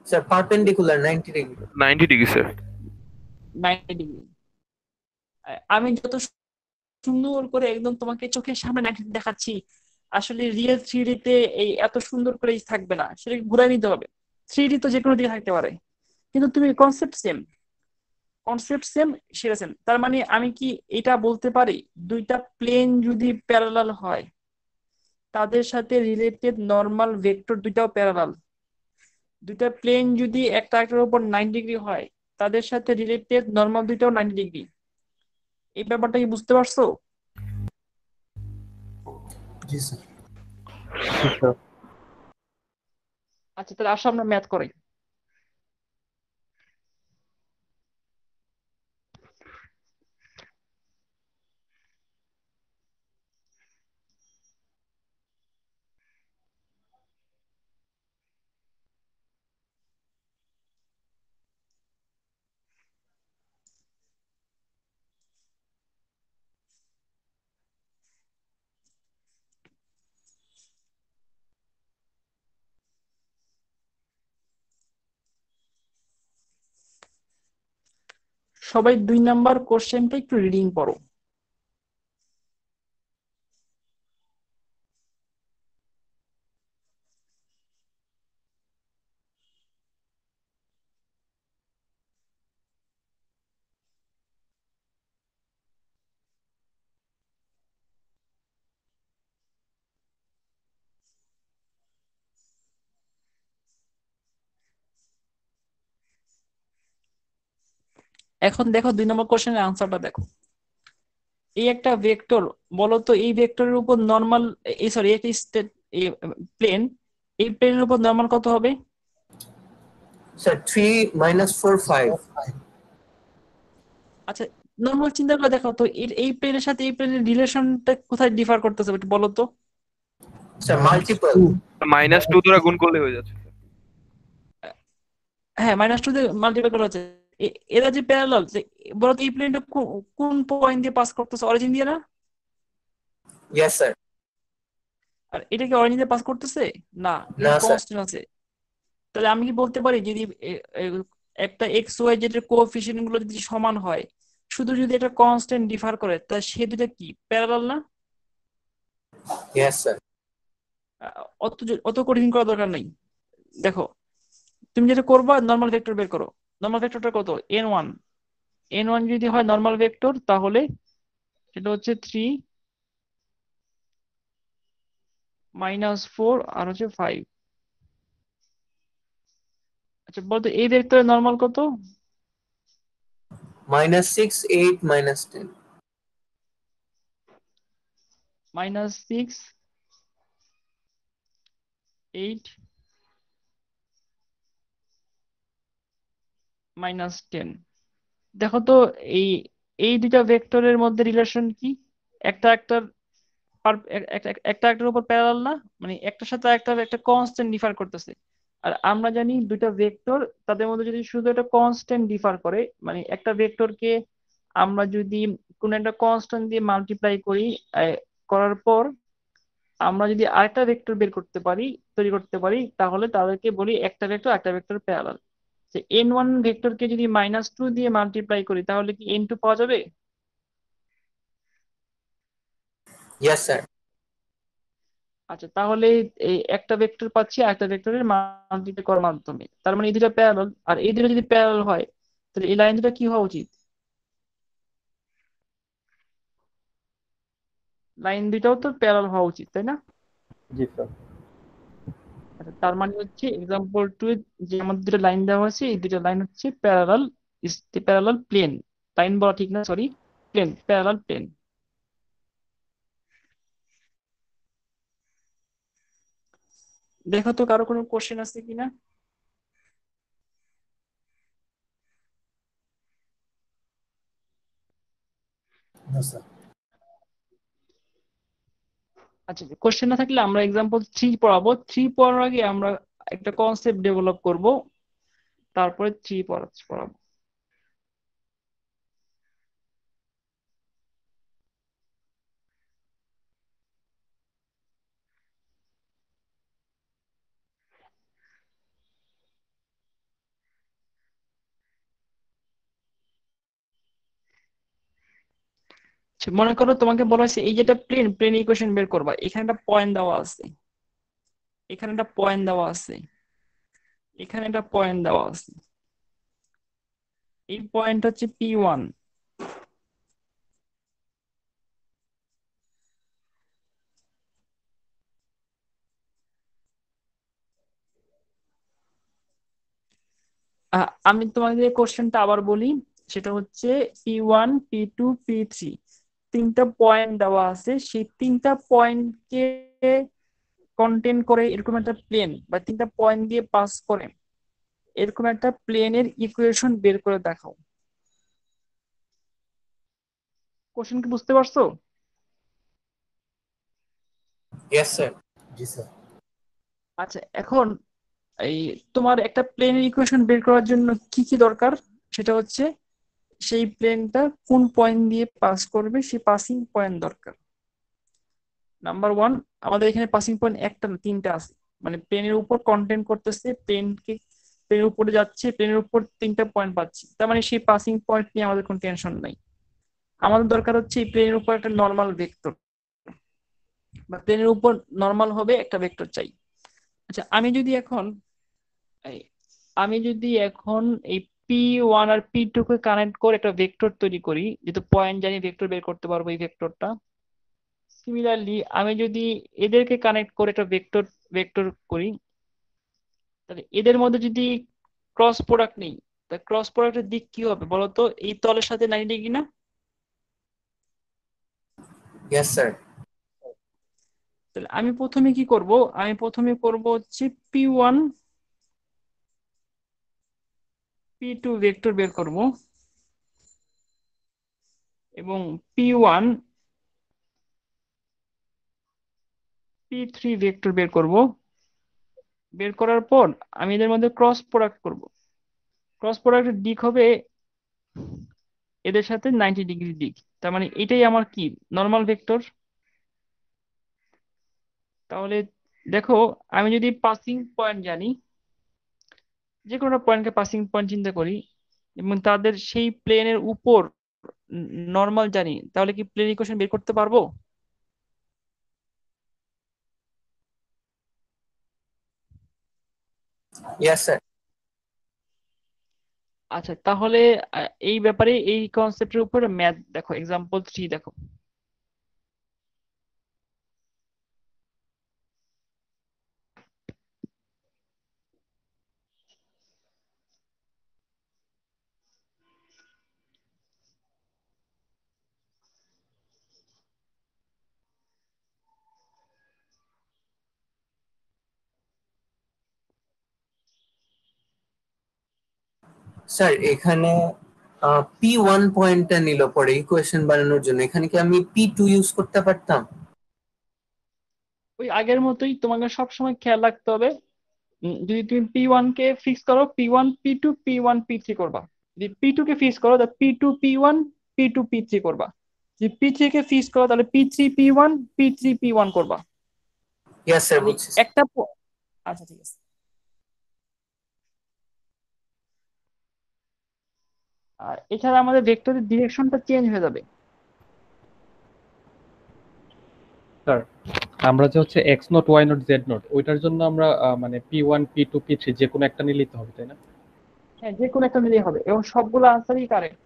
Sir perpendicular 90 degree.
90 degree, sir.
90 degree. আমি যত সুন্দর করে একদম তোমাকে চোখের সামনে দেখাচ্ছি, আসলে রিয়েল থ্রিডি তে এই এত সুন্দর করে থাকবে না, সেটাকে ঘুরাই নিতে হবে। থ্রিডি তো যে কোনো দিকে থাকতে পারে, কিন্তু তুমি কনসেপ্ট সেম, সেটা সেম। তার মানে আমি কি এটা বলতে পারি দুইটা প্লেন যদি প্যারালাল হয় তাদের সাথে রিলেটেড নর্মাল ভেক্টর দুইটাও প্যারালাল। দুইটা প্লেন যদি একটা একটার উপর 90 ডিগ্রি হয় তাদের সাথে রিলেটেড নর্মাল দুইটাও 90 ডিগ্রি। এই ব্যাপারটা কি বুঝতে পারছো?
জি স্যার।
আচ্ছা, তাহলে আসো আমরা ম্যাথ করি। সবাই 2 নাম্বার কোশ্চেনটা একটু রিডিং করো। এখন দেখো 2 নম্বর কোশ্চেনের আনসারটা দেখো। এই একটা ভেক্টর, বলো তো এই ভেক্টরের উপর নর্মাল, এই সরি একটা স্টেট প্লেন, এই প্লেনের উপর নর্মাল কত হবে?
স্যার 3 -4 5
আচ্ছা, নর্মাল চিন্তা করে দেখো তো এই প্লেনের সাথে এই প্লেনের রিলেশনটা কোথায় ডিফার করতেছে একটু বলো তো।
Sir multiple.
-2 দ্বারা গুণ করলে হয়ে যাচ্ছে।
হ্যাঁ, -2 দিয়ে মাল্টিপ্লাই করা হচ্ছে। এরা যে প্যারালাল, বলো তো এই প্লেনটা কোন পয়েন্ট দিয়ে পাস করতেছে? অরিজিন দিয়ে না?
Yes sir.
আর এটা কি অরিজিন দিয়ে পাস করতেছে? না,
না স্যার।
কনস্ট্যান্ট আছে। তাহলে আমি কি বলতে পারি যদি একটা এক্স ওয়াই যেটার কোএফিসিয়েন্ট গুলো যদি সমান হয়, শুধু যদি এটা কনস্ট্যান্ট ডিফার করে, তা সে দুটা কি প্যারালাল না?
Yes sir.
অত কঠিন করা দরকার নেই। দেখো, তুমি যেটা করবা, নর্মাল ভেক্টর বের করো। নর্মাল ভেক্টরটা কত? n1। n1 যদি হয় নর্মাল ভেক্টর, তাহলে সেটা হচ্ছে 3 -4 আর হচ্ছে 5। আচ্ছা, বলতো এই ভেক্টরের নর্মাল কত?
-6 8 -10
-6 8 -10। দেখো তো এই এই দুটা ভেক্টরের মধ্যে রিলেশন কি? একটা একটার একটা একটার উপর প্যারালাল না, মানে একটার সাথে একটা একটা কনস্ট্যান্ট ডিফার করতেছে। আর আমরা জানি দুইটা ভেক্টর, তাদের মধ্যে যদি শুধু একটা কনস্ট্যান্ট ডিফার করে, মানে একটা ভেক্টরকে আমরা যদি কোন একটা কনস্ট্যান্ট দিয়ে মাল্টিপ্লাই করি, করার পর আমরা যদি আরেকটা ভেক্টর বের করতে পারি, তৈরি করতে পারি, তাহলে তাদেরকে বলি একটা ভেক্টর একটা ভেক্টর প্যারালাল। যে n1 ভেক্টরকে যদি -2 দিয়ে মাল্টিপ্লাই করি, তাহলে কি n2 পাওয়া যাবে?
Yes sir.
আচ্ছা, তাহলে এই একটা ভেক্টর পাচ্ছি একটা ভেক্টরের মাল্টিপ্লাই করার মাধ্যমে, তার মানে এই দুটো প্যারালাল। আর এই দুটো যদি প্যারালাল হয়, তাহলে এই লাইন দুটো কি হওয়া উচিত? লাইন দুটাও তো প্যারালাল হওয়া উচিত, তাই না?
জি স্যার।
আচ্ছা, তার মানে হচ্ছে এক্সাম্পল 2 যে আমাদের দুটো লাইন দেওয়া হয়েছে, এই দুটো লাইন হচ্ছে প্যারালাল, প্যারালাল প্লেন। লাইন বলা ঠিক না, সরি, প্লেন, প্যারালাল প্লেন। দেখো তো কারো কোনো কোশ্চেন আছে কিনা।
No sir.
আচ্ছা, কোশ্চেন না থাকলে আমরা এক্সাম্পল 3 পড়াবো। 3 পড়ার আগে আমরা একটা কনসেপ্ট ডেভেলপ করব, তারপরে 3 পড়াবো। আচ্ছা, মনে করো তোমাকে বলা হয়েছে এই যেটা প্লেন, প্লেন ইকুয়েশন বের করবা। এখানে একটা পয়েন্ট দেওয়া আছে, এখানে একটা পয়েন্ট দেওয়া আছে, এখানে একটা পয়েন্ট দেওয়া আছে। এই পয়েন্ট হচ্ছে P1। আমি তোমাকে কোশ্চেনটা আবার বলি, সেটা হচ্ছে P1 P2 P3 তিনটা পয়েন্ট দেওয়া আছে। সেই তিনটা পয়েন্টকে কন্টেন্ট করে এরকম একটা প্লেন, বা তিনটা পয়েন্ট দিয়ে পাস করে এরকম একটা প্লেনের ইকুয়েশন বের করে দেখাও। কোশ্চেন কি বুঝতে পারছো?
Yes sir.
জি স্যার।
আচ্ছা, এখন এই তোমার একটা প্লেনের ইকুয়েশন বের করার জন্য কি কি দরকার? সেটা হচ্ছে সেই প্লেনটা কোন পয়েন্ট দিয়ে পাস করবে, সেই পাসিং পয়েন্ট দরকার। নাম্বার ওয়ান, আমাদের এখানে পাসিং পয়েন্ট একটা না, তিনটা আছে। মানে প্লেনের উপর কন্টেন্ট করতেছে, প্লেনের উপরে যাচ্ছে, প্লেনের উপর তিনটা পয়েন্ট পাচ্ছি, তার মানে সেই পাসিং পয়েন্ট নিয়ে আমাদের কোনো টেনশন নাই। আমাদের দরকার হচ্ছে এই প্লেনের উপর একটা নর্মাল ভেক্টর, বা প্লেনের উপর নর্মাল হবে একটা ভেক্টর চাই। আচ্ছা, এই আমি যদি এখন এই P1 আর P2 কে কানেক্ট করে একটা ভেক্টর তৈরি করি, যেহেতু পয়েন্ট জানি, ভেক্টর বের করতে পারবো এই ভেক্টরটা। সিমিলারলি আমি যদি এদেরকে কানেক্ট করে একটা ভেক্টর করি, তাহলে এদের মধ্যে যদি ক্রস প্রোডাক্ট নেই, তা ক্রস প্রোডাক্টের দিক কি হবে বলো তো? এই তলের সাথে 90 ডিগ্রি না?
Yes sir.
তাহলে আমি প্রথমে কি করব? আমি প্রথমে করব হচ্ছে P1 P2 ভেক্টর বের করব এবং P1 P3 ভেক্টর বের করব। বের করার পর আমি এদের মধ্যে ক্রস প্রোডাক্ট করব। ক্রস প্রোডাক্টের দিক হবে এদের সাথে 90 ডিগ্রি দিক। তার মানে এটাই আমার কি নর্মাল ভেক্টর। তাহলে দেখো, আমি যদি পাসিং পয়েন্ট জানি, যে কোনো পয়েন্টকে পাসিং পয়েন্ট চিন্তা করি এবং তাদের সেই প্লেনের উপর নর্মাল জানি, তাহলে কি প্লেন ইকুয়েশন বের করতে পারবো?
Yes sir.
আচ্ছা, তাহলে এই ব্যাপারে এই কনসেপ্টের উপর ম্যাথ দেখো, এক্সাম্পল 3 দেখো।
স্যার এখানে P1 পয়েন্টটা নিল পরে ইকুয়েশন বানানোর জন্য, এখানে কি আমি P2 ইউজ করতে পারতাম?
ওই আগের মতোই তোমাকে সবসময় খেয়াল রাখতে হবে, যদি তুমি P1 কে ফিক্স করো, P1 P2 P1 P3 করবা। যদি P2 কে ফিক্স করো তাহলে P2 P1 P2 P3 করবা। যদি P3 কে ফিক্স করো তাহলে P3 P1 P3 P1 করবা।
ইয়েস স্যার,
মানে
বুঝছি।
একটা আচ্ছা ঠিক আছে। আর এছাড়া আমাদের ভেক্টরের ডিরেকশনটা চেঞ্জ হয়ে যাবে।
স্যার আমরা যে হচ্ছে X naught Y naught Z naught ওইটার জন্য আমরা মানে P1 P2 P3 যে কোনো একটা নিলেই তো হবে, তাই না?
হ্যাঁ, যে কোনো একটা নিলেই হবে এবং সবগুলো আনসারই কারেক্ট।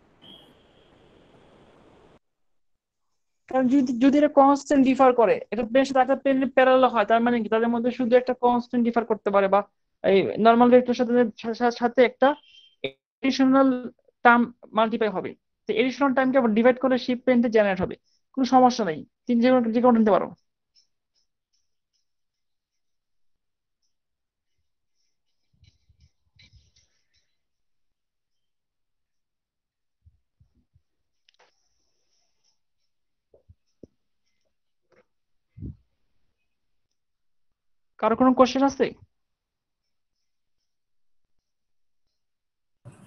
কারণ যদি যদি এটা কনস্ট্যান্ট ডিফার করে, এটা প্লেনের সাথে একটা প্লেনের প্যারালাল হয়, তার মানে কি তাদের মধ্যে শুধু একটা কনস্ট্যান্ট ডিফার করতে পারে, বা এই নর্মাল ভেক্টর সাথে সাথে একটা এডিশনাল টার্ম মাল্টিপ্লাই হবে। তো এডিশনাল টার্মকে আবার ডিভাইড করে সেই প্লেনটা জেনারেট হবে, কোনো সমস্যা নেই, তুমি যে কোনো নিতে পারো। কারো কোনো কোশ্চেন আছে?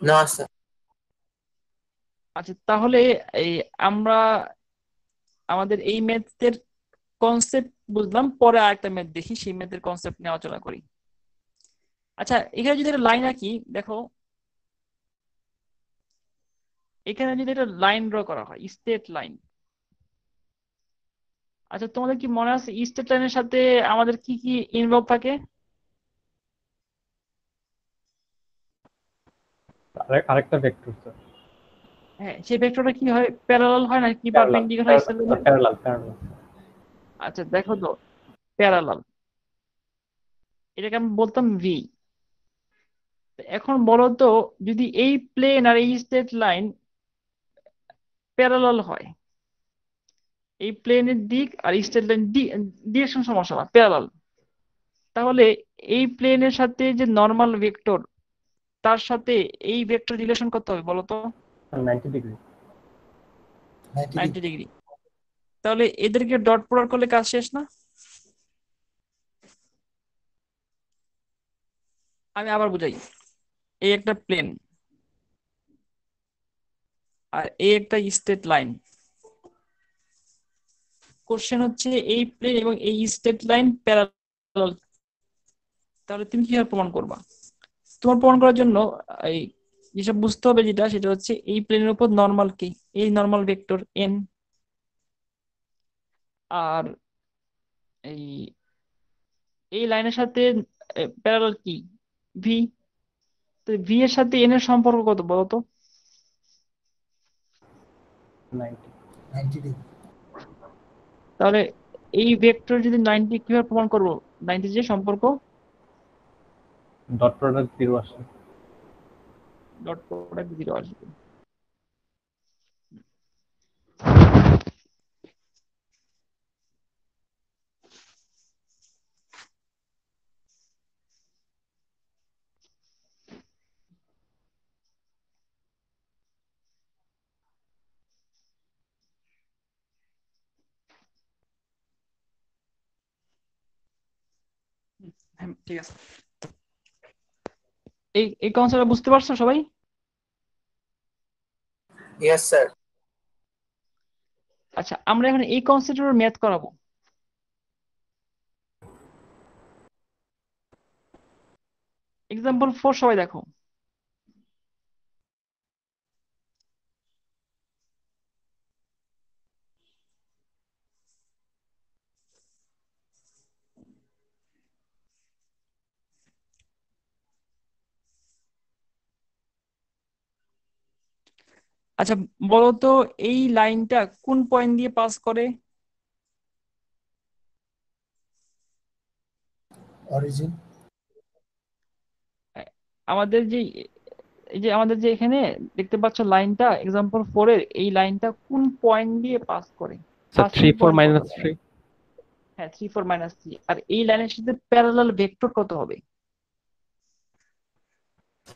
না স্যার।
আচ্ছা, তাহলে এই আমরা আমাদের এই ম্যাথের কনসেপ্ট বুঝলাম, পরে আরেকটা ম্যাথ দেখি, সেই ম্যাথের কনসেপ্ট নিয়ে আলোচনা করি। আচ্ছা, এখানে যদি একটা লাইন আঁকি, দেখো এখানে যদি একটা লাইন ড্র করা হয়, স্ট্রেট লাইন। আচ্ছা, তোমাদের কি মনে আছে স্ট্রেট লাইনের সাথে আমাদের কি কি ইনভলভ থাকে?
আরেকটা ভেক্টর স্যার।
হ্যাঁ, সেই ভেক্টরটা কি হয়, প্যারালাল হয় নাকি
প্যারালাল
পারপেন্ডিকুলার হয় স্ট্রেট লাইনে?
Parallel parallel.
আচ্ছা দেখো তো, প্যারালাল, এটাকে আমি বলতাম ভি। এখন বলো তো, যদি এই প্লেন আর এই স্ট্রেট লাইন প্যারালাল হয়, এই প্লেনের দিক আর স্ট্রেট লাইন ডিরেকশন সমস্যা না, প্যারালাল, তাহলে এই প্লেনের সাথে যে নর্মাল ভেক্টর, তার সাথে এই ভেক্টর রিলেশন কত হবে বলো তো?
90 ডিগ্রি।
90 ডিগ্রি। তাহলে এদেরকে ডট প্রোডাক্ট করলে কাজ শেষ না? আমি আবার বুঝাই, এই একটা প্লেন আর এই একটা স্ট্রেট লাইন। কোশ্চেন হচ্ছে এই প্লেন এবং এই স্ট্রেট লাইন প্যারালাল, তাহলে তুমি কিভাবে প্রমাণ করবা? তোমার প্রমাণ করার জন্য এই যেসব বুঝতে হবে, যেটা সেটা হচ্ছে এই প্লেনের উপর নর্মাল কি, এই নর্মাল ভেক্টর এন, আর এই এই লাইনের সাথে প্যারালাল কি, ভি। তো ভি এর সাথে এন এর সম্পর্ক কত বলতো?
90
তাহলে এই ভেক্টর যদি 90, কিভাবে প্রমাণ করবো 90 যে সম্পর্ক?
ডট প্রোডাক্ট 0 আসে।
ডট প্রোডাক্ট 0 আসবে। হ্যাঁ, ঠিক আছে। এই কনসেপ্টটা বুঝতে পারছো সবাই?
Yes sir.
আচ্ছা, আমরা এখন এই কনসেপ্টের ম্যাথ করাবো। এক্সাম্পল 4 সবাই দেখো। আচ্ছা, বলো তো এই লাইনটা কোন পয়েন্ট দিয়ে পাস করে?
অরিজিন।
আমাদের যে আমাদের যে এখানে দেখতে পাচ্ছ লাইনটা এক্সাম্পল 4 এর, এই লাইনটা কোন পয়েন্ট দিয়ে পাস করে?
স্যার
পাসিং
3 4
পয়েন্ট কত?
- 3।
হ্যাঁ, 3 4 - 3। আর এই লাইনের সাথে প্যারালাল ভেক্টর কত হবে?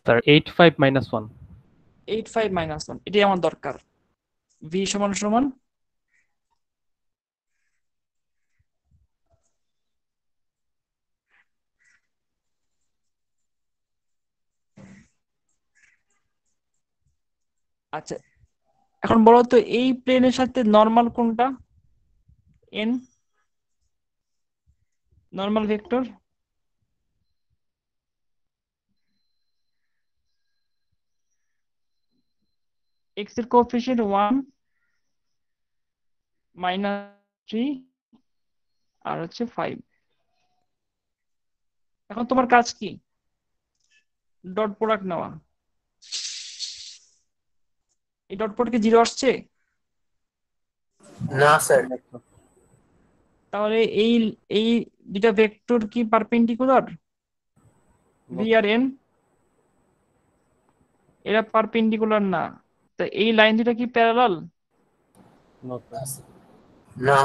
স্যার 8 5 - 1।
8 5 - 1। এটাই আমার দরকার। ভি সমান সমান আচ্ছা, এখন বলো তো এই প্লেনের সাথে নর্মাল কোনটা? N, normal vector. এক্স এর কোএফিসিয়েন্ট 1 -3 আর হচ্ছে 5। এখন তোমার কাজ কি? ডট প্রোডাক্ট নেওয়া। এই ডট প্রোডাক্টে 0 আসছে?
না স্যার।
তাহলে এই এই দুটা ভেক্টর কি পারপেন্ডিকুলার? ভি আর এন এরা পারপেন্ডিকুলার না। তো এই লাইন দুটা কি প্যারালাল?
না।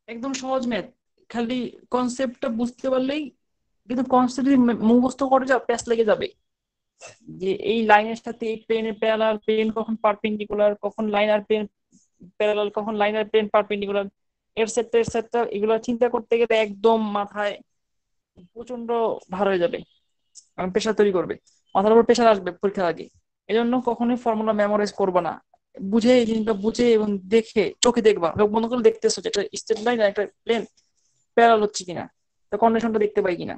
একদম সহজ ম্যাথ, খালি কনসেপ্টটা বুঝতে পারলেই। কিন্তু কনসেপ্ট যদি মুখস্থ করে যাও প্যাচ লেগে যাবে, যে এই লাইনের সাথে এই প্লেনের প্যারালাল, প্লেন কখন পারপেন্ডিকুলার, কখন লাইন আর প্লেন প্যারালাল, কখন লাইন আর প্লেন পারপেন্ডিকুলার, এটসেট্রা এটসেট্রা। এগুলো চিন্তা করতে গেলে একদম মাথায় প্রচন্ড ভার হয়ে যাবে, কারণ প্রেশার তৈরি করবে, মাথার উপর প্রেশার আসবে পরীক্ষার আগে। এই জন্য কখনোই ফর্মুলা মেমোরাইজ করবে না, বুঝে এই জিনিসটা বুঝে এবং দেখে চোখে দেখবা, চোখ বন্ধ করে দেখতেছো যে একটা স্ট্রেট লাইন আর একটা প্লেন প্যারালাল হচ্ছে কিনা, তো কন্ডিশনটা দেখতে পাই কিনা।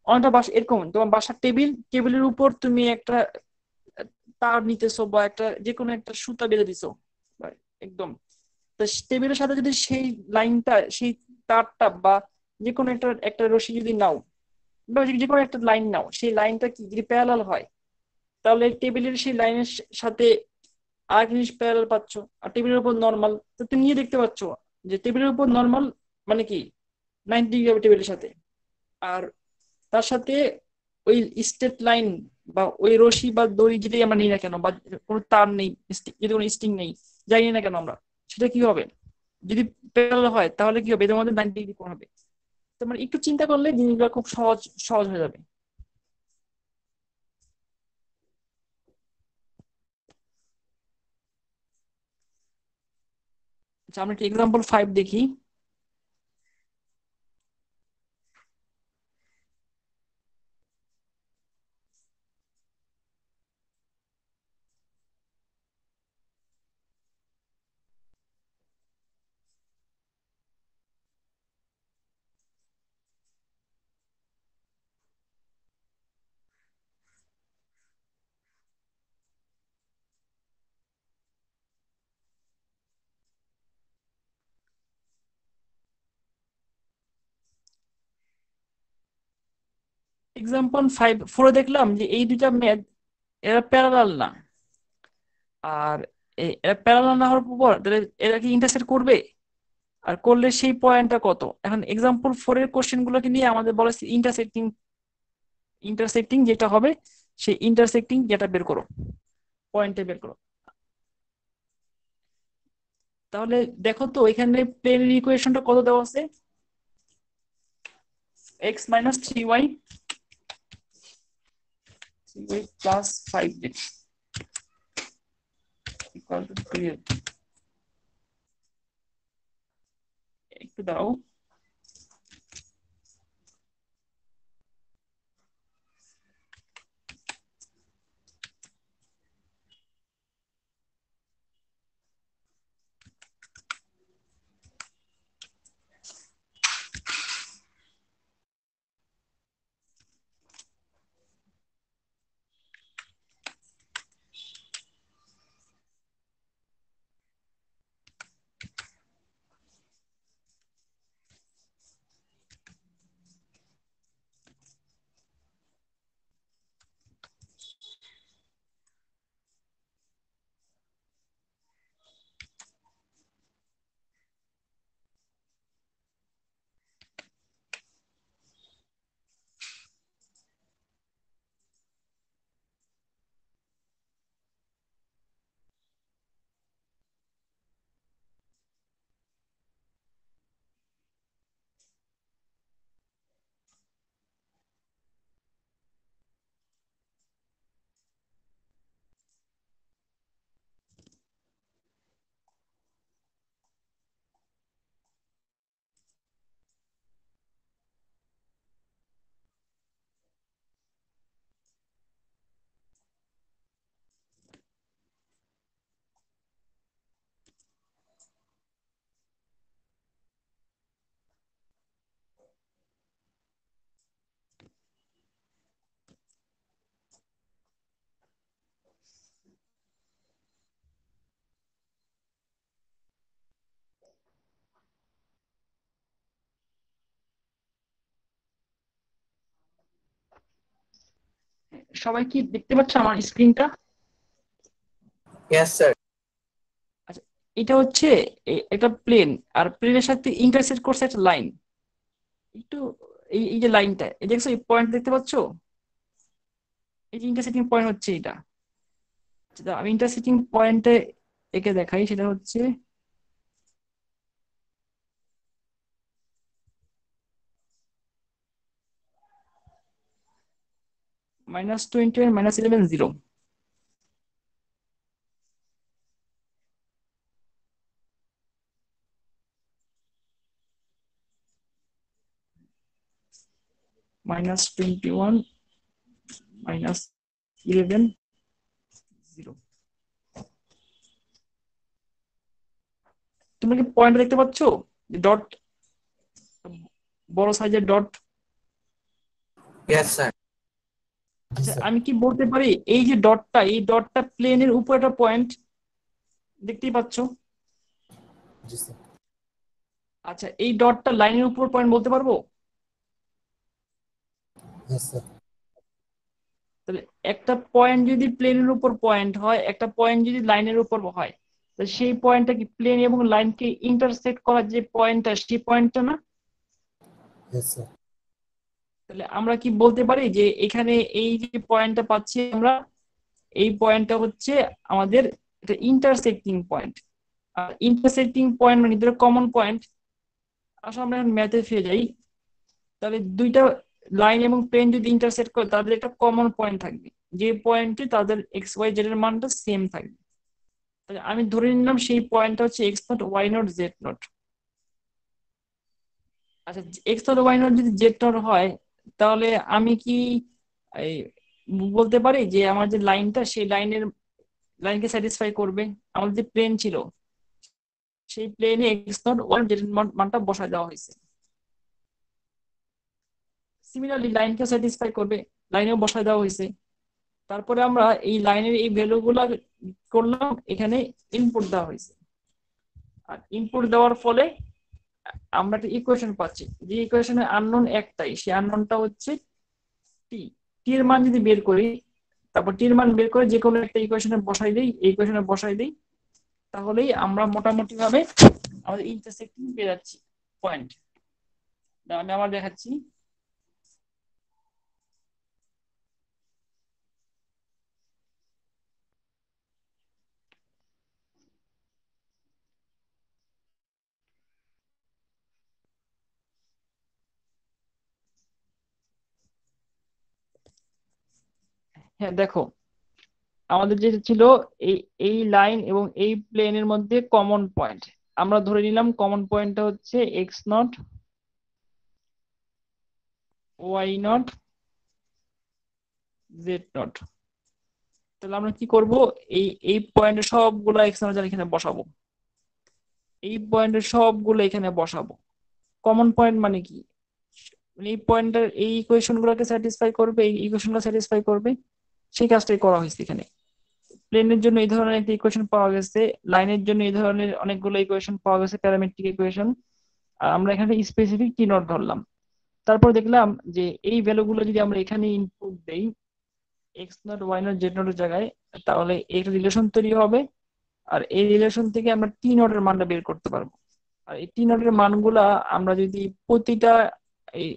অনেকটা বাসা এরকম, তোমার বাসার টেবিলের উপর তুমি একটা তার নিতেছো বা একটা যে কোনো একটা সুতা বেঁধে দিছো একদম, তো টেবিলের সাথে যদি সেই লাইনটা, সেই তারটা বা যে কোনো একটা একটা রশি যদি নাও বা যে কোনো একটা লাইন নাও, সেই লাইনটা কি যদি প্যারালাল হয়, তাহলে টেবিলের সেই লাইনের সাথে আর জিনিস প্যারালাল পাচ্ছ, আর টেবিলের উপর নর্মাল, তো তুমি নিয়ে দেখতে পাচ্ছ যে টেবিলের উপর নর্মাল মানে কি 90 ডিগ্রি হবে টেবিলের সাথে। আর তার সাথে ওই স্ট্রেট লাইন বা ওই রশি বা দড়ি যেটাই আমরা নিই না কেন, বা কোনো তার নেই, যদি কোনো স্ট্রিং নেই, যাই না কেন আমরা, সেটা কি হবে? যদি প্যারালাল হয় তাহলে কি হবে? এদের মধ্যে 90 ডিগ্রি কোণ হবে। তোমার একটু চিন্তা করলে জিনিসগুলো খুব সহজ সহজ হয়ে যাবে। আচ্ছা, আমরা একটু এক্সাম্পল 5 দেখি। এক্সাম্পল 4 দেখলাম যে এই দুইটা ম্যাথ এরা প্যারালাল না। আর এরা প্যারালাল না হওয়ার পর তাহলে এরা কি ইন্টারসেক্ট করবে? আর করলে সেই পয়েন্টটা কত? এখন এক্সাম্পল 4 এর কোশ্চেন গুলোকে নিয়ে আমাদের বলা হচ্ছে ইন্টারসেক্টিং ইন্টারসেক্টিং যেটা হবে সেই ইন্টারসেক্টিং যেটা বের করো, পয়েন্টে বের করো। তাহলে দেখো তো এখানে প্লেনের ইকুয়েশনটা কত দেওয়া আছে, x minus 3y plus 5z equal to 3, একটু দাও। সবাই কি দেখতে পাচ্ছ আমার স্ক্রিনটা?
Yes sir.
আচ্ছা, এটা হচ্ছে একটা প্লেন, আর প্লেনের সাথে ইন্টারসেক্ট করছে একটা লাইন। একটু এই যে লাইনটা, এই দেখছো এই পয়েন্ট দেখতে পাচ্ছ, এই যে ইন্টারসেক্টিং পয়েন্ট হচ্ছে এটা। যেটা আমি ইন্টারসেক্টিং পয়েন্টে একে দেখাই, সেটা হচ্ছে -20 আর -11 0। -21 -11 0। তোমরা কি পয়েন্ট দেখতে পাচ্ছ, ডট, বড় সাইজের ডট?
Yes sir.
আচ্ছা, আমি কি বলতে পারি এই যে ডটটা, এই ডটটা প্লেনের উপর একটা পয়েন্ট, দেখতেই পাচ্ছ? আচ্ছা, এই ডটটা লাইনের উপর পয়েন্ট বলতে পারবো? তাহলে একটা পয়েন্ট যদি প্লেনের উপর পয়েন্ট হয়, একটা পয়েন্ট যদি লাইনের উপর হয়, তো সেই পয়েন্টটা কি প্লেন এবং লাইনকে ইন্টারসেক্ট করার যে পয়েন্টটা, সেই পয়েন্টটা না? তাহলে আমরা কি বলতে পারি যে এখানে এই যে পয়েন্টটা পাচ্ছি আমরা, এই পয়েন্টটা হচ্ছে আমাদের একটা ইন্টারসেক্টিং পয়েন্ট। আর ইন্টারসেক্টিং পয়েন্ট মানে কমন পয়েন্ট। আসলে আমরা এখন ম্যাথে ফিরে যাই। তাহলে দুইটা লাইন এবং প্লেন যদি ইন্টারসেক্ট করে, তাদের একটা কমন পয়েন্ট থাকবে, যে পয়েন্টে তাদের এক্স ওয়াই জেড এর মানটা সেম থাকবে। তাহলে আমি ধরে নিলাম সেই পয়েন্টটা হচ্ছে X naught Y naught Z naught. আচ্ছা, এক্স নট ওয়াই নট যদি জেড নট হয়, তাহলে আমি কি এই বলতে পারি যে আমার যে লাইনটা, সেই লাইনকে স্যাটিসফাই করবে? আমাদের যে প্লেন ছিল, সেই প্লেনে এক্স নট ওয়াই জেড মানটা বসায় দেওয়া হয়েছে। সিমিলারলি লাইনকে স্যাটিসফাই করবে, লাইনেও বসায় দেওয়া হয়েছে। তারপরে আমরা এই লাইনের এই ভ্যালু গুলা করলাম, এখানে ইনপুট দেওয়া হয়েছে। আর ইনপুট দেওয়ার ফলে আমরা একটা ইকুয়েশন পাচ্ছি, যে ইকুয়েশনের আননোন একটাই, সেই আননোনটা হচ্ছে টি। টি এর মান যদি বের করি, তারপর টি এর মান বের করে যে কোনো একটা ইকুয়েশনে বসাই দিই, এই ইকুয়েশনে বসাই দিই, তাহলেই আমরা মোটামুটি ভাবে আমাদের ইন্টারসেক্টিং পেয়ে যাচ্ছি পয়েন্ট। আমি আবার দেখাচ্ছি। হ্যাঁ দেখো, আমাদের যেটা ছিল এই এই লাইন এবং এই প্লেনের মধ্যে কমন পয়েন্ট, আমরা ধরে নিলাম কমন পয়েন্টটা হচ্ছে X naught, Y naught, Z naught. তাহলে আমরা কি করব, এই এই পয়েন্টের সবগুলো এক্স নট এখানে বসাবো, এই পয়েন্টের সবগুলো এখানে বসাবো। কমন পয়েন্ট মানে কি, মানে এই পয়েন্টের এই ইকুয়েশন গুলোকে স্যাটিসফাই করবে, এই ইকুয়েশনটা স্যাটিসফাই করবে, সেই কাজটাই করা হয়েছে এখানে। প্লেনের জন্য এই ধরনের একটা ইকুয়েশন পাওয়া গেছে, লাইনের জন্য এই ধরনের অনেকগুলো ইকুয়েশন পাওয়া গেছে, প্যারামেট্রিক ইকুয়েশন। আর আমরা এখানে স্পেসিফিক টি নট ধরলাম। তারপর দেখলাম যে এই ভ্যালুগুলো যদি আমরা এখানে ইনপুট দেই X naught Y naught Z নটের জায়গায়, তাহলে একটা রিলেশন তৈরি হবে। আর এই রিলেশন থেকে আমরা টি নটের মানটা বের করতে পারবো। আর এই টি নটের মানগুলা আমরা যদি প্রতিটা এই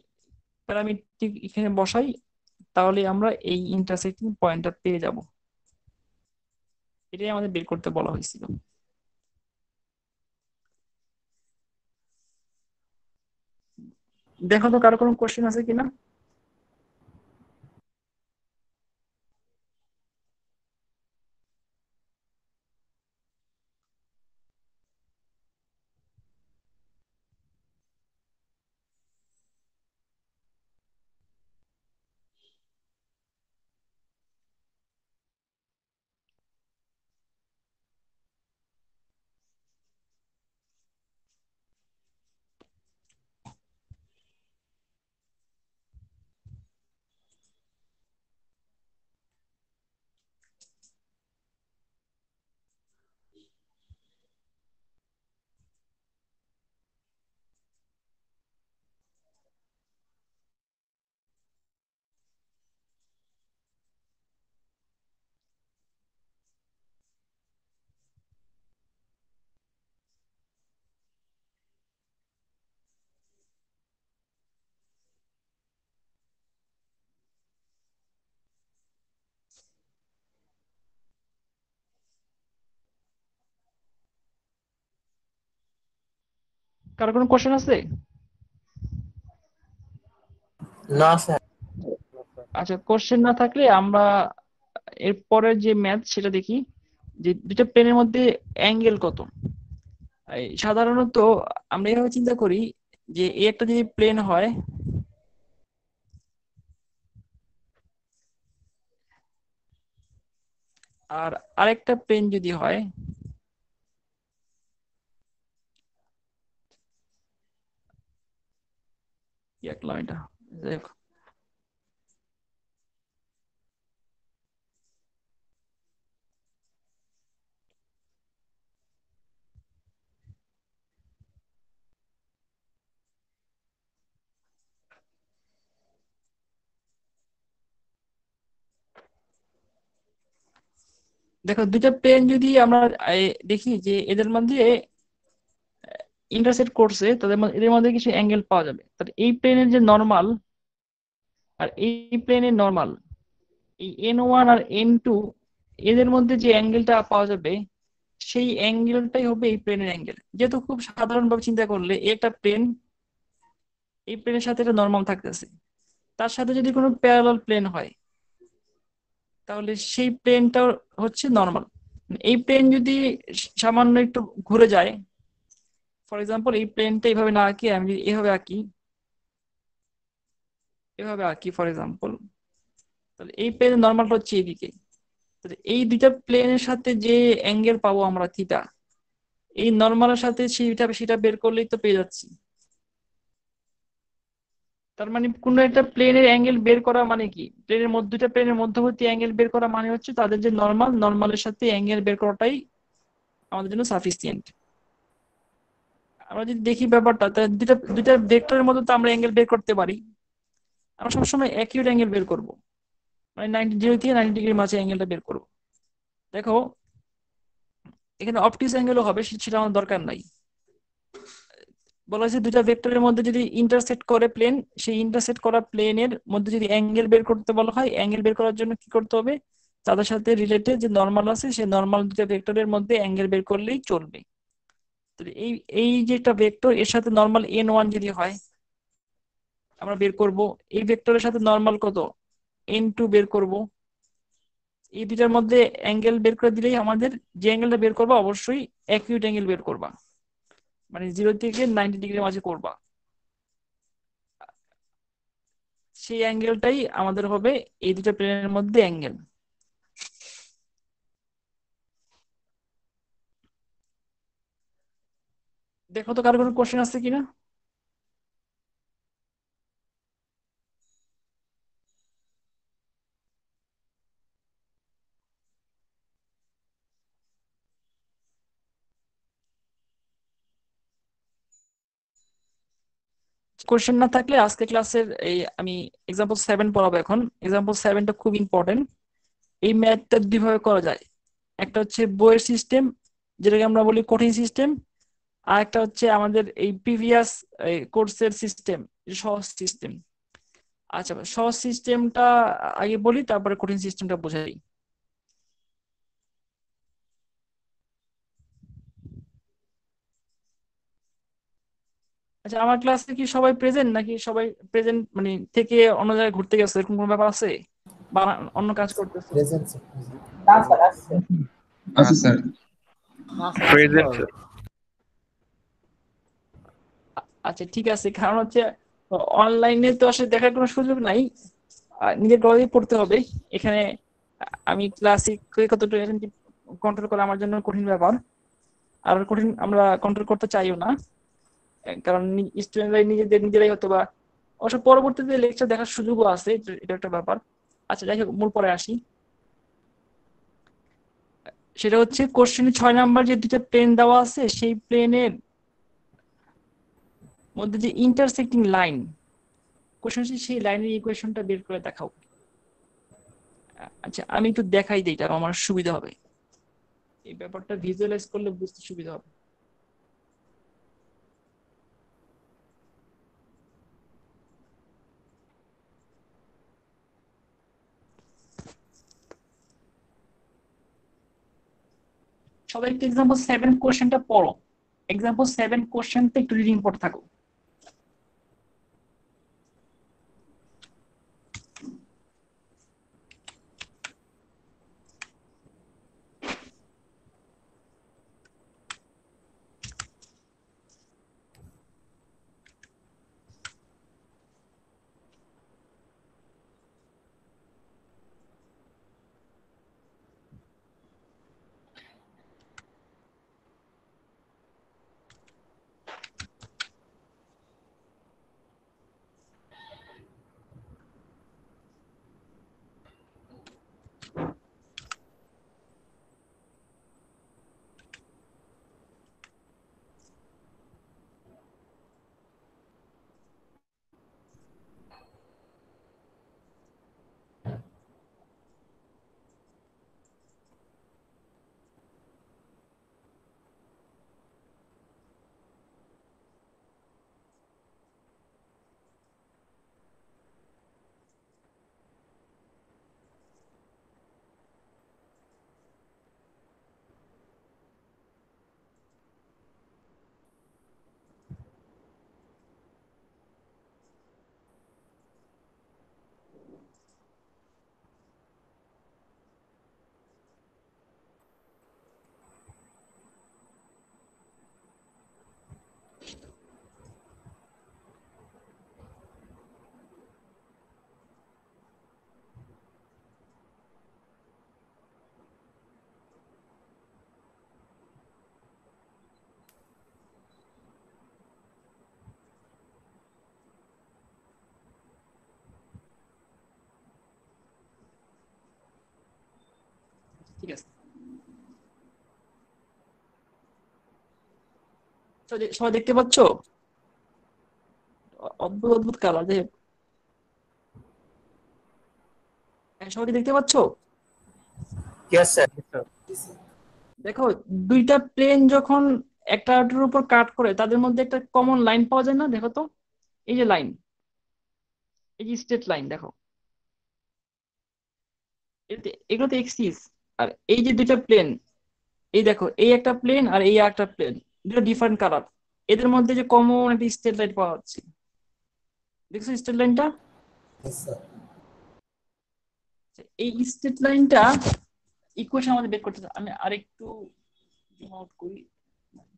প্যারামেট্রিক এখানে বসাই, তাহলে আমরা এই ইন্টারসেক্টিং পয়েন্টটা পেয়ে যাব। এটাই আমাদের বের করতে বলা হয়েছিল। দেখো তো কারো কোনো কোশ্চেন আছে কিনা। কারো কোনো কোশ্চেন আছে?
না স্যার।
আচ্ছা, কোশ্চেন না থাকলে আমরা এর পরের যে ম্যাথ সেটা দেখি, যে দুটো প্লেনের মধ্যে অ্যাঙ্গেল কত। এই সাধারণত আমরা এভাবে চিন্তা করি যে এই একটা যদি প্লেন হয়, আর আরেকটা প্লেন যদি হয়, কি আঁকলাম এটা, দেখো দেখো দুইটা প্লেন যদি আমরা দেখি যে এদের মধ্যে ইন্টারসেক্ট করছে, এদের মধ্যে কিছু অ্যাঙ্গেল পাওয়া যাবে। তাহলে এই প্লেনের যে নর্মাল আর এই প্লেনের নর্মাল, এই N1 আর N2 এদের মধ্যে যে অ্যাঙ্গেলটা পাওয়া যাবে, সেই অ্যাঙ্গেলটাই হবে এই প্লেনের অ্যাঙ্গেল। যেহেতু খুব সাধারণভাবে চিন্তা করলে একটা প্লেন, এই প্লেনের সাথে একটা নর্মাল থাকতেছে, তার সাথে যদি কোনো প্যারালাল প্লেন হয়, তাহলে সেই প্লেনটা হচ্ছে নর্মাল। এই প্লেন যদি সামান্য একটু ঘুরে যায়, ফর এক্সাম্পল এই প্লেনটা এইভাবে না আঁকি, আমি যদি এভাবে আঁকি, এভাবে আঁকি ফর এক্সাম্পল, তাহলে এই প্লেনের নর্মালটা হচ্ছে এইদিকে। তাহলে এই দুইটা প্লেনের সাথে যে অ্যাঙ্গেল পাবো আমরা থিটা, এই নর্মালের সাথে সেটা সেটা বের করলেই তো পেয়ে যাচ্ছি। তার মানে কোন একটা প্লেনের অ্যাঙ্গেল বের করা মানে কি, প্লেনের মধ্যে দুইটা প্লেনের মধ্যবর্তী অ্যাঙ্গেল বের করা মানে হচ্ছে তাদের যে নর্মাল, নর্মালের সাথে অ্যাঙ্গেল বের করাটাই আমাদের জন্য সাফিসিয়েন্ট। আমরা যদি দেখি ব্যাপারটা, তাহলে দুইটা দুইটা ভেক্টরের মধ্যে তো আমরা অ্যাঙ্গেল বের করতে পারি। আমরা সবসময় অ্যাকিউট অ্যাঙ্গেল বের করব, মানে 90 থেকে 90 ডিগ্রির মাঝে অ্যাঙ্গেলটা বের করব। দেখো এখানে অপটিক্স অ্যাঙ্গেলও হবে, সেটা আমার দরকার নাই। বলা হয়েছে দুইটা ভেক্টরের মধ্যে যদি ইন্টারসেক্ট করে প্লেন, সেই ইন্টারসেক্ট করা প্লেনের মধ্যে যদি অ্যাঙ্গেল বের করতে বলা হয়, অ্যাঙ্গেল বের করার জন্য কি করতে হবে, তাদের সাথে রিলেটেড যে নর্মাল আছে সেই নর্মাল দুইটা ভেক্টরের মধ্যে অ্যাঙ্গেল বের করলেই চলবে। তো এই এই যে একটা ভেক্টর, এর সাথে নর্মাল N1 যদি হয়, আমরা বের করব এই ভেক্টরের সাথে নর্মাল কত N2 বের করব। এই দুইটার মধ্যে অ্যাঙ্গেল বের করে দিলেই আমাদের যে অ্যাঙ্গেলটা বের করবা অবশ্যই অ্যাকিউট অ্যাঙ্গেল বের করবা, মানে 0 থেকে 90 ডিগ্রির মাঝে করবা। সেই অ্যাঙ্গেলটাই আমাদের হবে এই দুটো প্লেনের মধ্যে অ্যাঙ্গেল। দেখো তো কারো কোনো কোশ্চেন আছে কিনা। কোশ্চেন না থাকলে আজকে ক্লাসের এই আমি এক্সাম্পল 7 পড়াবো এখন। এক্সাম্পল 7টা খুব ইম্পর্টেন্ট। এই ম্যাথটা দুইভাবে করা যায়, একটা হচ্ছে বইয়ের সিস্টেম যেটাকে আমরা বলি কঠিন সিস্টেম, আর একটা হচ্ছে আমাদের এই প্রিভিয়াস কোর্সের সিস্টেম, সহজ সিস্টেম। আচ্ছা, সহজ সিস্টেমটা আগে বলি, তারপরে কঠিন সিস্টেমটা বোঝাই। আচ্ছা, আমার ক্লাসে কি সবাই প্রেজেন্ট, নাকি সবাই প্রেজেন্ট মানে থেকে অন্য জায়গায় ঘুরতে গেছে, এরকম কোনো ব্যাপার আছে, বা অন্য কাজ করতেছে?
প্রেজেন্ট
আচ্ছা স্যার।
Present sir.
আচ্ছা ঠিক আছে, কারণ হচ্ছে অনলাইনে তো আসলে দেখার কোনো সুযোগ নাই, নিজের ঘরেই পড়তে হবে। এখানে আমি ক্লাসিক কতটা কন্ট্রোল করা আমার জন্য কঠিন ব্যাপার, আর কঠিন আমরা কন্ট্রোল করতে চাইও না, কারণ স্টুডেন্টরা নিজেরাই হয়তো বা অবশ্য পরবর্তীতে লেকচার দেখার সুযোগও আছে, এটা একটা ব্যাপার। আচ্ছা যাই হোক, মূল পরে আসি। সেটা হচ্ছে কোশ্চেনে 6 নাম্বার যে দুটো প্লেন দেওয়া আছে, সেই প্লেনের মধ্যে যে ইন্টারসেক্টিং লাইন, কোশ্চেন হচ্ছে সেই লাইনের ইকুয়েশনটা বের করে দেখাও। আচ্ছা আমি একটু দেখাই দিই, এটা আমার সুবিধা হবে, এই ব্যাপারটা ভিজুয়ালাইজ করলে বুঝতে সুবিধা হবে। সবাই একটু এক্সাম্পল 7 কোশ্চেনটা পড়ো, এক্সাম্পল 7 কোশ্চেনটা একটু রিডিং পড়তে থাকো। ঠিক আছে, সবাই দেখতে পাচ্ছ? অদ্ভুত অদ্ভুত কালার, যাই হোক। সবাই কি দেখতে পাচ্ছ?
Yes sir.
দেখো, দুইটা প্লেন যখন একটার উপর কাট করে, তাদের মধ্যে একটা কমন লাইন পাওয়া যায় না? দেখো তো, এই যে লাইন, এই যে স্ট্রেট লাইন, দেখো এগুলো তো এক্সিস। আর এই যে দুইটা প্লেন, এই দেখো এই একটা প্লেন আর এই একটা প্লেন, দুটো ডিফারেন্ট কালার, এদের মধ্যে যে কমন একটা স্ট্রেট লাইন পাওয়া যাচ্ছে, দেখছো স্ট্রেট লাইনটা? এই স্ট্রেট লাইনটা ইকুয়েশন আমাদের বের করতে হবে। আমি আরেকটু জুম আউট করি,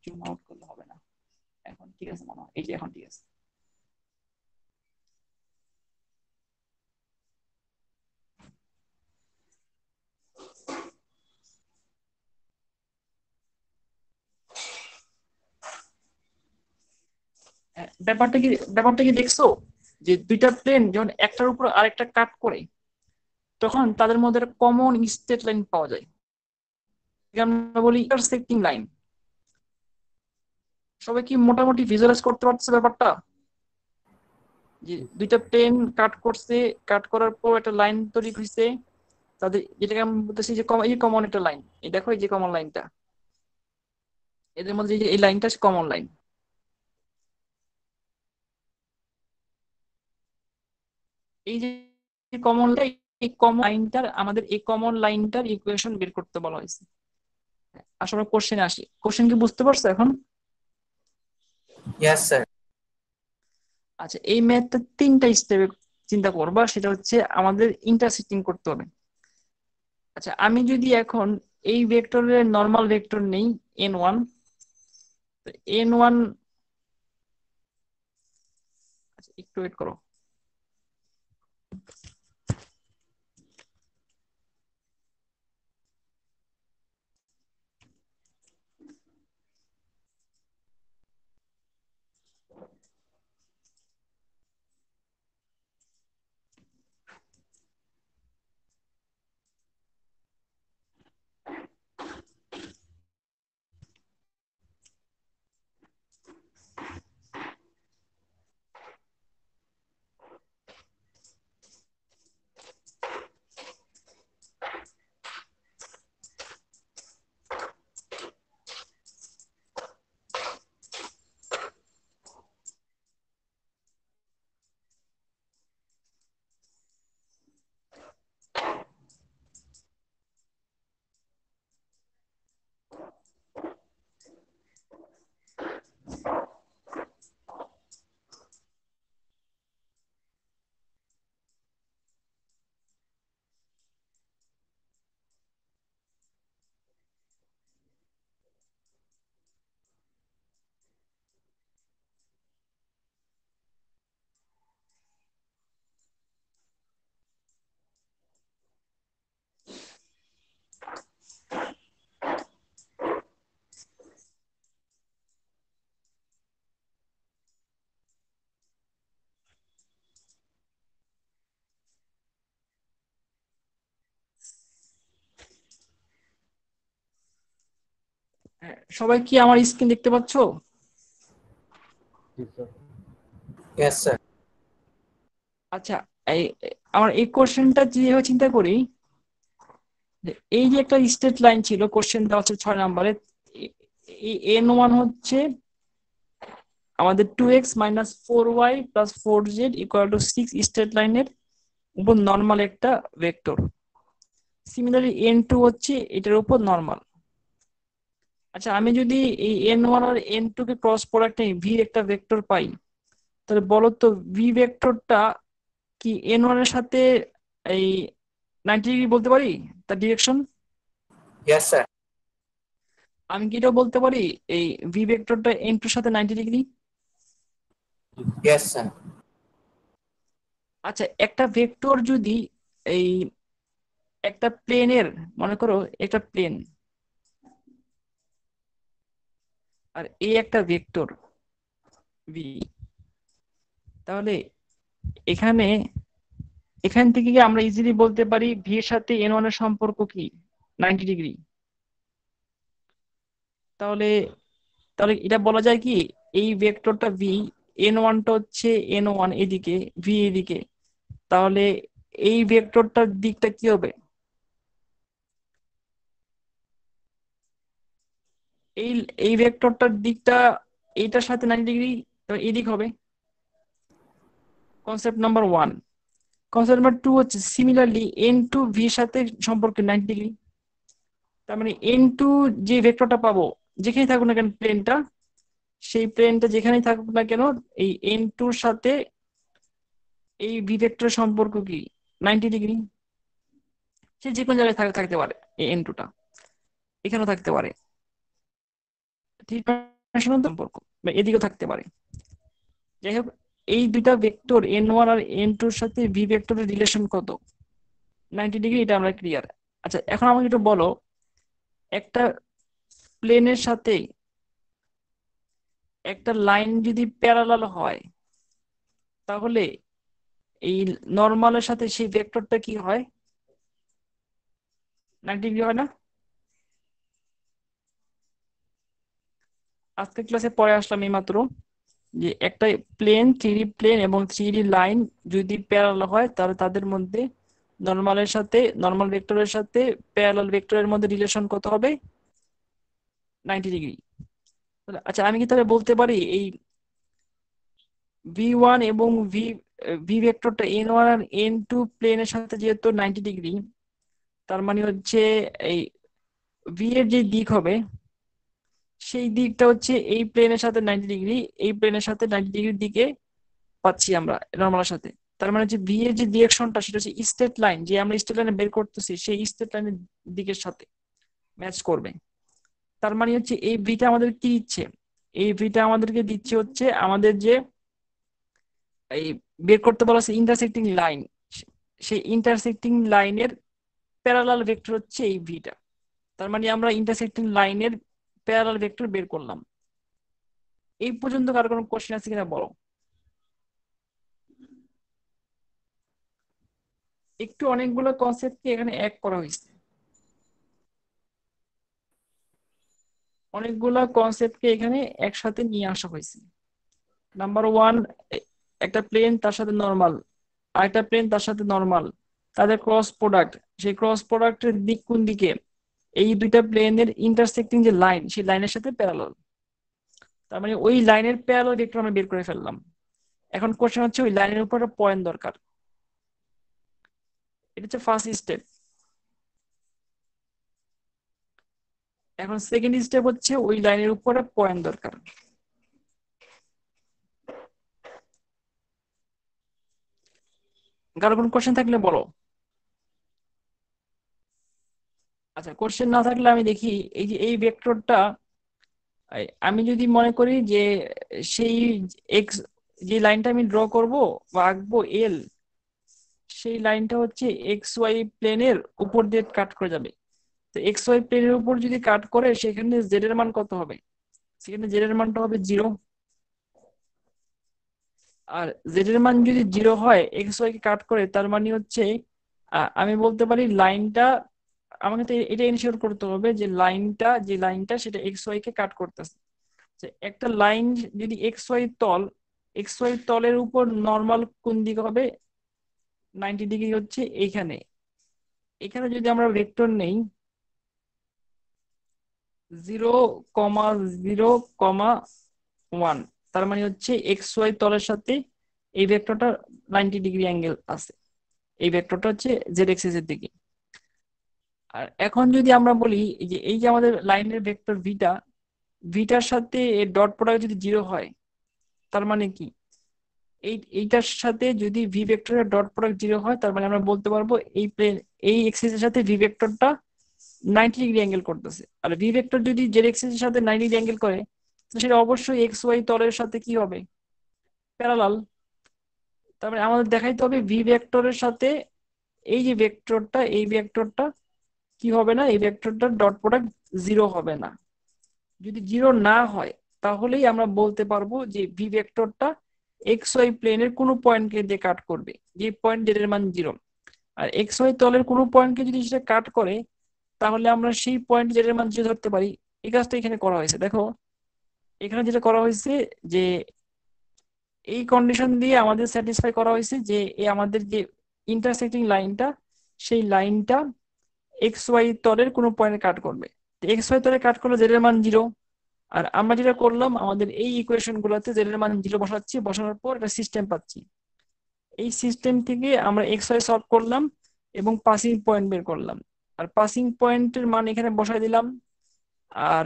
জুম আউট করলে হবে না। এখন ঠিক আছে মনে হয়, এই যে এখন ঠিক আছে। ব্যাপারটা কি দেখছো, যে দুইটা প্লেন যখন একটার উপর আরেকটা কাট করে তখন তাদের মধ্যে একটা কমন স্ট্রেট লাইন পাওয়া যায়, আমরা বলি ইন্টারসেক্টিং লাইন। সবাই কি মোটামুটি ভিজুয়ালাইজ করতে পারছে ব্যাপারটা, যে দুইটা প্লেন কাট করছে, কাট করার পর একটা লাইন তৈরি হয়েছে তাদের, যেটাকে আমি বলতেছি যে এই কমন একটা লাইন। এই দেখো এই যে কমন লাইনটা, এদের মধ্যে এই লাইনটা কমন লাইন। এই যে কমন লাইন, এই কমন লাইনটার আমাদের এই কমন লাইনটার ইকুয়েশন বের করতে বলা হয়েছে। আসলে কোশ্চেনে আসি, কোশ্চেন কি বুঝতে পারছো এখন?
Yes sir.
আচ্ছা, এই ম্যাথটা 3টা স্টেপে চিন্তা করবা, সেটা হচ্ছে আমাদের ইন্টারসেক্টিং করতে হবে। আচ্ছা, আমি যদি এখন এই ভেক্টরের নরমাল ভেক্টর নেই n1, n1, আচ্ছা একটু ওয়েট করো। সবাই কি আমার স্ক্রিন দেখতে পাচ্ছো?
Yes sir.
আচ্ছা, এই আমার এই কোশ্চেনটা যেভাবে চিন্তা করি, যে এই যে একটা স্ট্রেট লাইন ছিল, কোশ্চেন দেওয়া হচ্ছে 6 নম্বরে, এই n1 হচ্ছে আমাদের 2x - 4y + 4z = 6 স্ট্রেট লাইনের উপর নর্মাল একটা ভেক্টর। সিমিলারলি n2 হচ্ছে এটার উপর নর্মাল। আচ্ছা, আমি যদি এই n1 আর n2 কে ক্রস প্রোডাক্ট নিয়ে v একটা ভেক্টর পাই, তাহলে বলো তো v ভেক্টরটা কি n1 এর সাথে এই 90 ডিগ্রি বলতে পারি তার ডিরেকশন?
Yes sir.
আমি কি এটা বলতে পারি এই v ভেক্টরটা n2 এর সাথে 90 ডিগ্রি?
Yes sir.
আচ্ছা, একটা ভেক্টর যদি এই একটা প্লেনের, মনে করো একটা প্লেন, আর এই একটা ভেক্টর v, তাহলে এখানে এখান থেকে কি আমরা ইজিলি বলতে পারি v এর সাথে n1 এর সম্পর্ক কি 90 ডিগ্রি? তাহলে তাহলে এটা বলা যায় কি, এই ভেক্টরটা v, n1টা হচ্ছে n1 এদিকে, v এদিকে, তাহলে এই ভেক্টরটার দিকটা কি হবে? এই এই ভেক্টরটার দিকটা এইটার সাথে 90 ডিগ্রি, এই দিক হবে। Concept number 1। কনসেপ্ট নাম্বার 2 হচ্ছে সিমিলারলি n2 v এর সাথে সম্পর্ক 90 ডিগ্রি। তার মানে n2 যে ভেক্টরটা পাবো, যেখানেই থাকুক না কেন প্লেনটা, সেই প্লেনটা যেখানেই থাকুক না কেন, এই n2 এর সাথে এই v ভেক্টরের সম্পর্ক কি 90 ডিগ্রি। সে যে কোনো জায়গায় থাকতে পারে, এই n2টা এখানেও থাকতে পারে, থ্রি ডাইমেনশনাল সম্পর্ক, বা এদিকেও থাকতে পারে। যাই হোক, এই দুইটা ভেক্টর n1 আর n2 এর সাথে v ভেক্টরের রিলেশন কত? 90 ডিগ্রি, এটা আমরা ক্লিয়ার। আচ্ছা, এখন আমাকে একটু বলো, একটা প্লেনের সাথে একটা লাইন যদি প্যারালাল হয়, তাহলে এই নরমালের সাথে সেই ভেক্টরটা কি হয়? 90 ডিগ্রি হয় না? আজকে ক্লাসে পড়ে আসলাম এইমাত্র যে একটা প্লেন, 3D প্লেন এবং 3D লাইন যদি প্যারালাল হয়, তাহলে তাদের মধ্যে নরমালের সাথে, নরমাল ভেক্টরের সাথে প্যারালাল ভেক্টরের মধ্যে রিলেশন কত হবে? 90 ডিগ্রি। আচ্ছা, আমি কি তাহলে বলতে পারি এই v1 এবং ভি ভেক্টরটা n1 আর n2 প্লেনের সাথে যেহেতু 90 ডিগ্রি, তার মানে হচ্ছে এই ভি এর যে দিক হবে সেই দিকটা হচ্ছে এই প্লেনের সাথে 90 ডিগ্রি, এই প্লেনের সাথে 90 ডিগ্রির দিকে পাচ্ছি আমরা নরমালের সাথে। তার মানে হচ্ছে ভি এর যে ডিরেকশনটা সেটা হচ্ছে স্ট্রেট লাইন, যে আমরা স্ট্রেট লাইনে বের করতেছি সেই স্ট্রেট লাইনের দিকের সাথে ম্যাচ করবে। তার মানে হচ্ছে এই ভিটা আমাদের কি দিচ্ছে? এই ভিটা আমাদেরকে দিচ্ছে হচ্ছে আমাদের যে এই বের করতে বলা আছে ইন্টারসেক্টিং লাইন, সেই ইন্টারসেক্টিং লাইনের প্যারালাল ভেক্টর হচ্ছে এই ভিটা। তার মানে আমরা ইন্টারসেক্টিং লাইনের প্যারালাল ভেক্টর বের করলাম। এই পর্যন্ত কারো কোনো কোশ্চেন আছে কিনা বলো? একটু অনেকগুলো কনসেপ্টকে এখানে এক করা হয়েছে, অনেকগুলা কনসেপ্টকে এখানে একসাথে নিয়ে আসা হয়েছে। নাম্বার ওয়ান, একটা প্লেন তার সাথে নর্মাল, আরেকটা প্লেন তার সাথে নর্মাল, তাদের ক্রস প্রোডাক্ট, সেই ক্রস প্রোডাক্টের দিক কোন দিকে? এই দুইটা প্লেনের ইন্টারসেক্টিং যে লাইন, সেই লাইনের সাথে প্যারালাল। তার মানে ওই লাইনের প্যারালাল ভেক্টর আমরা বের করে ফেললাম। এখন কোশ্চেন হচ্ছে ওই লাইনের উপর একটা পয়েন্ট দরকার। এটা হচ্ছে ফার্স্ট স্টেপ। এখন সেকেন্ড স্টেপ হচ্ছে ওই লাইনের উপরে পয়েন্ট দরকার। কারো কোনো কোশ্চেন থাকলে বলো। আচ্ছা, কোশ্চেন না থাকলে আমি দেখি, এই যে এই ভেক্টরটা, আমি যদি মনে করি যে সেই এক্স, যে লাইনটা আমি ড্র করব বা আঁকবো এল, সেই লাইনটা হচ্ছে এক্স ওয়াই প্লেনের উপর দিয়ে কাট করে যাবে। তো এক্স ওয়াই প্লেনের উপর যদি কাট করে, সেখানে জেড এর মান কত হবে? সেখানে জেড এর মানটা হবে 0। আর জেড এর মান যদি 0 হয় এক্স ওয়াই কে কাট করে, তার মানে হচ্ছে আমি বলতে পারি লাইনটা, আমাকে তো এটা এনশিওর করতে হবে যে লাইনটা, যে লাইনটা সেটা এক্স ওয়াই কে কাট করতেছে। একটা লাইন যদি এক্স ওয়াই তল, এক্স ওয়াই তলের উপর নর্মাল কোন দিকে হবে? 90 ডিগ্রি হচ্ছে এইখানে। এখানে যদি আমরা ভেক্টর নেই 0,0,1, তার মানে হচ্ছে এক্স ওয়াই তলের সাথে এই ভেক্টরটা 90 ডিগ্রি অ্যাঙ্গেল আছে, এই ভেক্টরটা হচ্ছে জেড এক্সিস এর দিকে। আর এখন যদি আমরা বলি যে এই যে আমাদের লাইনের ভেক্টর ভিটা, ভিটার সাথে এর ডট প্রোডাক্ট যদি 0 হয়, তার মানে কি? এইটার সাথে যদি ভি ভেক্টরের ডট প্রোডাক্ট 0 হয়, তার মানে আমরা বলতে পারবো এই প্লেন, এই এক্সিসের সাথে ভি ভেক্টরটা 90 ডিগ্রি অ্যাঙ্গেল করতেছে। আর ভি ভেক্টর যদি জেড এক্সিসের সাথে 90 ডিগ্রি অ্যাঙ্গেল করে, তো সেটা অবশ্যই এক্স ওয়াই তলের সাথে কি হবে? প্যারালাল। তার মানে আমাদের দেখাইতে হবে ভি ভেক্টরের সাথে এই যে ভেক্টরটা, এই ভেক্টরটা কি হবে না? এই ভেক্টরটার ডট প্রোডাক্ট 0 হবে না। যদি 0 না হয়, তাহলেই আমরা বলতে পারবো যে ভি ভেক্টরটা এক্স ওয়াই প্লেনের কোনো পয়েন্টকে দিয়ে কাট করবে, যে পয়েন্ট জেড এর মান 0। আর এক্স ওয়াই তলের কোনো পয়েন্টকে যদি সেটা কাট করে, তাহলে আমরা সেই পয়েন্ট জেড এর মান 0 ধরতে পারি। এই কাজটা এখানে করা হয়েছে। দেখো, এখানে যেটা করা হয়েছে যে এই কন্ডিশন দিয়ে আমাদের স্যাটিসফাই করা হয়েছে যে এই আমাদের যে ইন্টারসেক্টিং লাইনটা, সেই লাইনটা এক্স ওয়াই তলের কোনো পয়েন্টে কাট করবে। এক্স ওয়াই তলে কাট করলে জেড এর মান 0। আর আমরা যেটা করলাম, আমাদের এই ইকুয়েশন গুলোতে জেড এর মান 0 বসাচ্ছি, বসানোর পর একটা সিস্টেম পাচ্ছি। এই সিস্টেম থেকে আমরা এক্স ওয়াই সলভ করলাম এবং পাসিং পয়েন্ট বের করলাম। আর পাসিং পয়েন্টের মান এখানে বসাই দিলাম, আর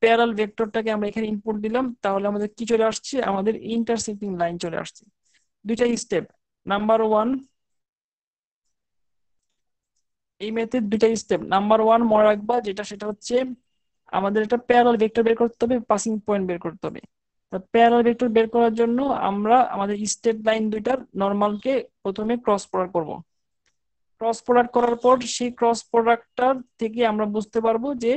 প্যারালাল ভেক্টরটাকে আমরা এখানে ইনপুট দিলাম। তাহলে আমাদের কি চলে আসছে? আমাদের ইন্টারসেক্টিং লাইন চলে আসছে। দুইটা স্টেপ। নাম্বার ওয়ান, এই ম্যাথের দুইটা স্টেপ। নাম্বার 1 মনে রাখবা, সেটা হচ্ছে আমাদের একটা প্যারালাল ভেক্টর বের করতে হবে, পাসিং পয়েন্ট বের করতে হবে। প্যারালাল ভেক্টর বের করার জন্য আমরা আমাদের স্টেপ লাইন দুইটার নরমালকে প্রথমে ক্রস প্রোডাক্ট করব। ক্রস প্রোডাক্ট করার পর সেই ক্রস প্রোডাক্টটার থেকে আমরা বুঝতে পারবো যে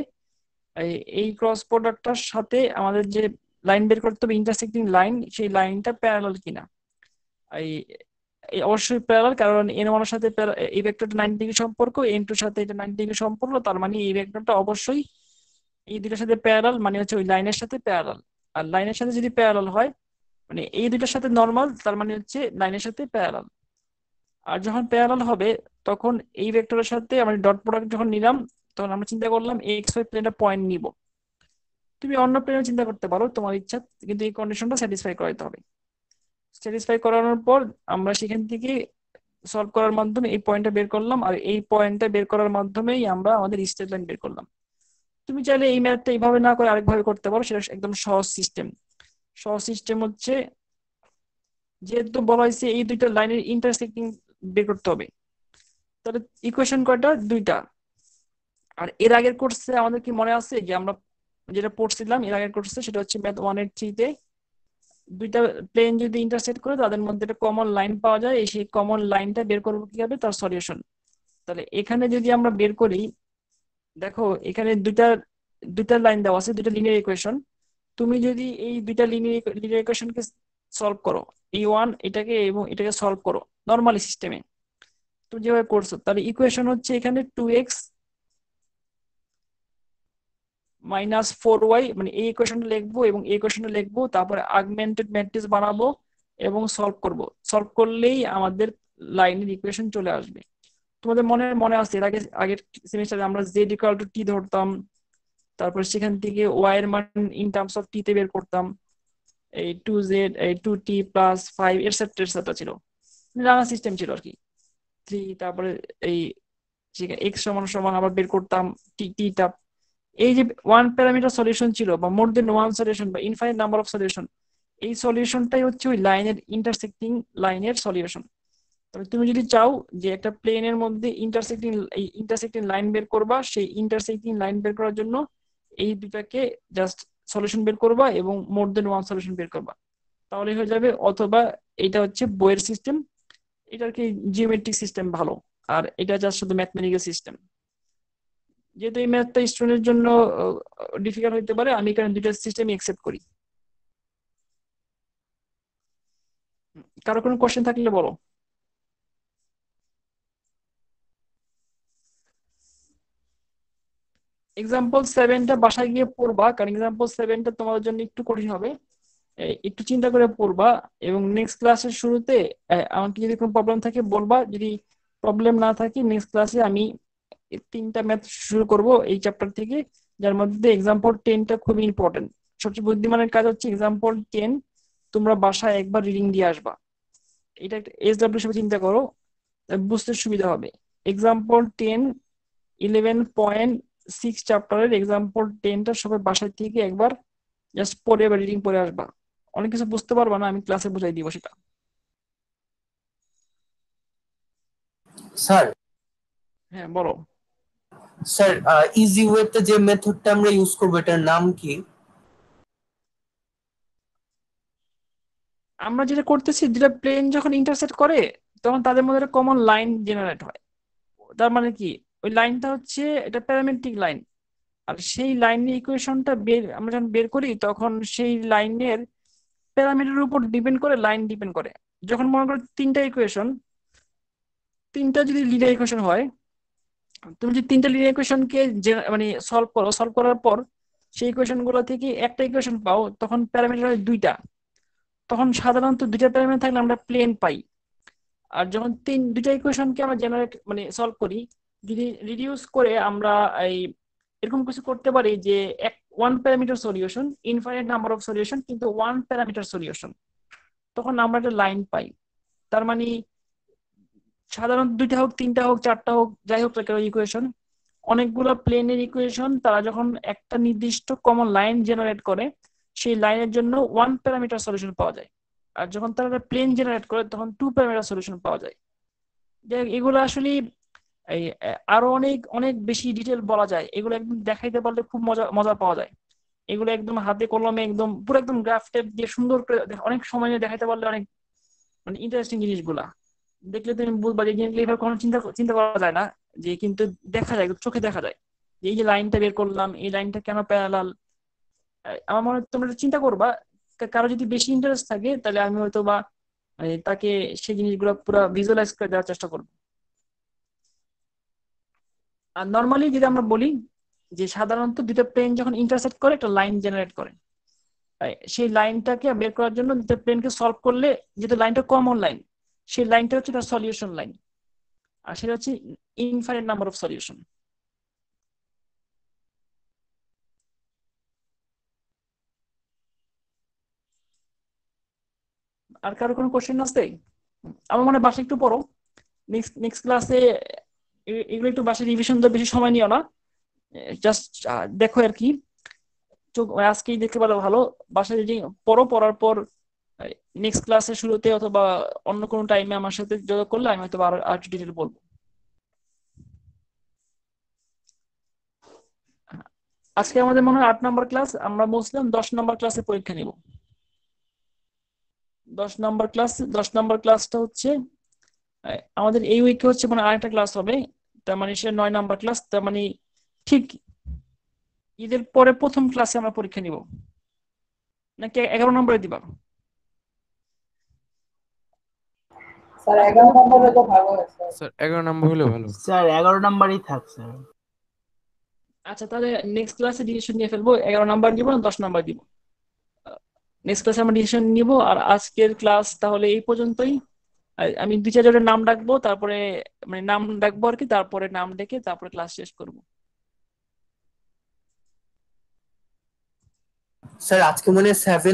এই ক্রস প্রোডাক্টটার সাথে আমাদের যে লাইন বের করতে হবে, ইন্টারসেক্টিং লাইন, সেই লাইনটা প্যারালাল কিনা। এই অবশ্যই প্যারালাল, কারণ n1 এর সাথে এই ভেক্টরটা 90 ডিগ্রি সম্পর্ক, n2 এর সাথে এটা 90 ডিগ্রি সম্পর্ক, তার মানে এই ভেক্টরটা অবশ্যই এই দুইটার সাথে প্যারালাল, মানে হচ্ছে ওই লাইনের সাথে প্যারালাল। আর লাইনের সাথে যদি প্যারালাল হয়, মানে এই দুইটার সাথে নরমাল, তার মানে হচ্ছে লাইনের সাথে প্যারালাল। আর যখন প্যারালাল হবে তখন এই ভেক্টরের সাথে আমরা ডট প্রোডাক্ট যখন নিলাম, তখন আমরা চিন্তা করলাম এক্স ওয়াই প্লেনটা পয়েন্ট নিব। তুমি অন্য প্লেনে চিন্তা করতে পারো, তোমার ইচ্ছা, কিন্তু এই কন্ডিশনটা স্যাটিসফাই করাইতে হবে। স্যাটিসফাই করানোর পর আমরা সেখান থেকে সলভ করার মাধ্যমে এই পয়েন্টটা বের করলাম, আর এই পয়েন্টটা বের করার মাধ্যমেই আমরা আমাদের স্টেট লাইন বের করলাম। তুমি চাইলে এই ম্যাথটা এইভাবে না করে আরেকভাবে করতে পারো, সেটা একদম সহজ সিস্টেম। সহজ সিস্টেম হচ্ছে, যেহেতু বলা হয়েছে এই দুইটা লাইনের ইন্টারসেক্টিং বের করতে হবে, তাহলে ইকুয়েশন কয়টা? দুইটা। আর এর আগের কোর্সে আমাদের কি মনে আছে যে আমরা যেটা পড়ছিলাম এর আগের কোর্সে, সেটা হচ্ছে ম্যাথ 183-তে দুইটা প্লেন যদি ইন্টারসেক্ট করে তাদের মধ্যে একটা কমন লাইন পাওয়া যায়, সেই কমন লাইনটা বের করবো কিভাবে, তার সলিউশন। তাহলে এখানে যদি আমরা বের করি, দেখো এখানে দুইটা লাইন দেওয়া আছে, দুইটা লিনিয়ার ইকুয়েশন। তুমি যদি এই দুইটা লিনিয়ার ইকুয়েশনকে সলভ করো, এই ওয়ান এটাকে এবং এটাকে সলভ করো নর্মালি সিস্টেমে, তুমি যেভাবে করছো, তাহলে ইকুয়েশন হচ্ছে এখানে 2x মাইনাস 4y, মানে এই ইকুয়েশনটা লিখবো এবং এই ইকুয়েশনটা লিখবো, তারপরে আগমেন্টেড ম্যাট্রিক্স বানাবো এবং সলভ করব। সলভ করলেই আমাদের লাইনের ইকুয়েশন চলে আসবে। তোমাদের মনে আছে এর আগের সেমিস্টারে আমরা z ইকুয়াল টু t ধরতাম, তারপর সেখান থেকে y এর মান ইন টার্মস অফ t তে বের করতাম, এই 2z এই 2t প্লাস 5 এটসেট্রা ছিল, জানা সিস্টেম ছিল আর কি। 3 তারপরে এই x সমান সমান আবার বের করতাম t টা। এই যে ওয়ান প্যারামিটার সলিউশন ছিল, বা মোর দেন ওয়ান সলিউশন, বা ইনফাইনাইট নাম্বার অফ সলিউশন, এই সলিউশনটাই হচ্ছে ওই লাইনের ইন্টারসেক্টিং লাইনের সলিউশন। তবে তুমি যদি চাও যে একটা প্লেনের মধ্যে ইন্টারসেক্টিং লাইন বের করবা, সেই ইন্টারসেক্টিং লাইন বের করার জন্য এই দুটাকে জাস্ট সলিউশন বের করবা এবং মোর দেন ওয়ান সলিউশন বের করবা, তাহলে হয়ে যাবে। অথবা এটা হচ্ছে বইয়ের সিস্টেম, এটা আর কি জিওমেট্রিক সিস্টেম ভালো, আর এটা জাস্ট শুধু ম্যাথমেটিক্যাল সিস্টেম। যেহেতু এই ম্যাথটা স্টুডেন্টের জন্য ডিফিকাল্ট হতে পারে, আমি কারণ দুইটা সিস্টেমই অ্যাকসেপ্ট করি। কারো কোনো কোশ্চেন থাকলে বলো। এক্সাম্পল 7টা বাসায় গিয়ে পড়বা, কারণ এক্সাম্পল 7টা তোমাদের জন্য একটু কঠিন হবে, একটু চিন্তা করে পড়বা। এবং নেক্সট ক্লাসের শুরুতে আমাকে যদি কোনো প্রবলেম থাকে বলবা, যদি প্রবলেম না থাকে নেক্সট ক্লাসে আমি 3টা ম্যাথ শুরু করব এই চ্যাপ্টার থেকে, যার মধ্যে এক্সাম্পল 10টা খুবই ইম্পর্টেন্ট। সবচেয়ে বুদ্ধিমানের কাজ হচ্ছে এক্সাম্পল 10 তোমরা বাসায় একবার রিডিং দিয়ে আসবা। এটা একটা SW হিসেবে চিন্তা করো, বুঝতে সুবিধা হবে। এক্সাম্পল 10 11.6 চ্যাপ্টারের এক্সাম্পল 10টা সবাই বাসায় থেকে একবার জাস্ট পড়ে বা রিডিং পড়ে আসবা। অনেক কিছু বুঝতে পারবা না, আমি ক্লাসে বুঝাই দিব সেটা।
স্যার
হ্যাঁ বলো।
স্যার ইজি ওয়েতে যে মেথডটা আমরা ইউজ করব এটার নাম কি?
আমরা যেটা করতেছি, যেটা প্লেন যখন ইন্টারসেক্ট করে তখন তাদের মধ্যে একটা কমন লাইন জেনারেট হয়। তার মানে কি, ওই লাইনটা হচ্ছে এটা প্যারামেট্রিক লাইন, আর সেই লাইনের ইকুয়েশনটা আমরা যখন বের করি তখন সেই লাইনের প্যারামিটারের উপর ডিপেন্ড করে লাইন ডিপেন্ড করে। যখন মনে করো তিনটা যদি লিনিয়ার ইকুয়েশন হয়, তুমি যদি 3টা লিনিয়ার ইকুয়েশনকে মানে সলভ করার পর সেই ইকুয়েশন গুলো থেকে একটা ইকুয়েশন পাও, তখন প্যারামিটার হয় 2টা। তখন সাধারণত 2টা প্যারামিটার থাকলে আমরা প্লেন পাই। আর যখন দুইটা ইকুয়েশনকে আমরা জেনারেট মানে সলভ করি, যদি রিডিউস করে আমরা এই এরকম কিছু করতে পারি যে one parameter solution, infinite number of solution, কিন্তু ওয়ান প্যারামিটার সলিউশন, তখন আমরা একটা লাইন পাই। তার মানে সাধারণত 2টা হোক 3টা হোক 4টা হোক যাই হোক ইকুয়েশন, অনেকগুলো প্লেনের ইকুয়েশন, তারা যখন একটা নির্দিষ্ট কমন লাইন জেনারেট করে, সেই লাইনের জন্য ওয়ান প্যারামিটার সলিউশন পাওয়া যায়। আর যখন তারা প্লেন জেনারেট করে তখন 2 প্যারামিটার সলিউশন পাওয়া যায়। এগুলো আসলে এই আরো অনেক অনেক বেশি ডিটেল বলা যায়, এগুলো একদম দেখাইতে পারলে খুব মজা মজা পাওয়া যায়। এগুলো একদম হাতে কলমে একদম পুরো একদম গ্রাফ টেপ দিয়ে সুন্দর করে অনেক সময় নিয়ে দেখাইতে পারলে অনেক মানে ইন্টারেস্টিং জিনিসগুলা দেখলে তুমি বুঝবা যে জিনিসগুলো এইভাবে কোনো চিন্তা চিন্তা করা যায় না, যে কিন্তু দেখা যায়, চোখে দেখা যায় যে এই যে লাইনটা বের করলাম, এই লাইনটা কেন প্যারালাল। আমার মনে হয় তোমরা একটু চিন্তা করবা, কারো যদি বেশি ইন্টারেস্ট থাকে তাহলে আমি হয়তো বা তাকে সেই জিনিসগুলো পুরো ভিজুয়ালাইজ করে দেওয়ার চেষ্টা করবো। আর নর্মালি যদি আমরা বলি যে সাধারণত দুটো প্লেন যখন ইন্টারসেক্ট করে একটা লাইন জেনারেট করে, সেই লাইনটাকে বের করার জন্য দুটো প্লেনকে সলভ করলে যেহেতু লাইনটা কমন লাইন, সেই লাইনটা হচ্ছে তার সলিউশন লাইন, আর সেটা হচ্ছে ইনফাইনাইট নাম্বার অফ সলিউশন। আর কারো কোনো কোশ্চেন আছে? আমার মনে হয় বাসা একটু পড়ো, নেক্সট নেক্সট ক্লাসে এগুলো একটু বাসায় রিভিশন তো বেশি সময় নিও না, জাস্ট দেখো আর কি, আজকেই দেখতে পারো ভালো, বাসায় যদি পড়ো, পড়ার পর নেক্সট ক্লাসের শুরুতে অথবা অন্য কোনো টাইমে আমার সাথে যোগাযোগ করলে আমি হয়তো আর একটু ডিটেল বলবো। আজকে আমাদের মনে হয় 8 নম্বর ক্লাস, আমরা বলছিলাম 10 নম্বর ক্লাসে পরীক্ষা নিব। 10 নম্বর ক্লাসটা হচ্ছে আমাদের এই উইকে হচ্ছে মানে আরেকটা ক্লাস হবে, তার মানে সে 9 নম্বর ক্লাস, তার মানে ঠিক ঈদের পরে প্রথম ক্লাসে আমরা পরীক্ষা নিব, নাকি 11 নম্বরে দিবা?
স্যার 11 নম্বর হলে তো ভালো হয় স্যার।
স্যার 11 নম্বর হলে ভালো।
স্যার 11 নম্বরই থাক স্যার।
আচ্ছা তাহলে নেক্সট ক্লাসে ডিসিশন নিয়ে ফেলবো, 11 নম্বর দিব না 10 নম্বর দিব, নেক্সট ক্লাসে আমরা ডিসিশন নিব। আর আজকের ক্লাস তাহলে এই পর্যন্তই। আমি 2-4 জনের নাম ডাকবো, তারপরে মানে নাম ডাকবো আর কি, তারপরে নাম ডেকে তারপরে ক্লাস শেষ করবো।
স্যার আজকে মনে হয় 7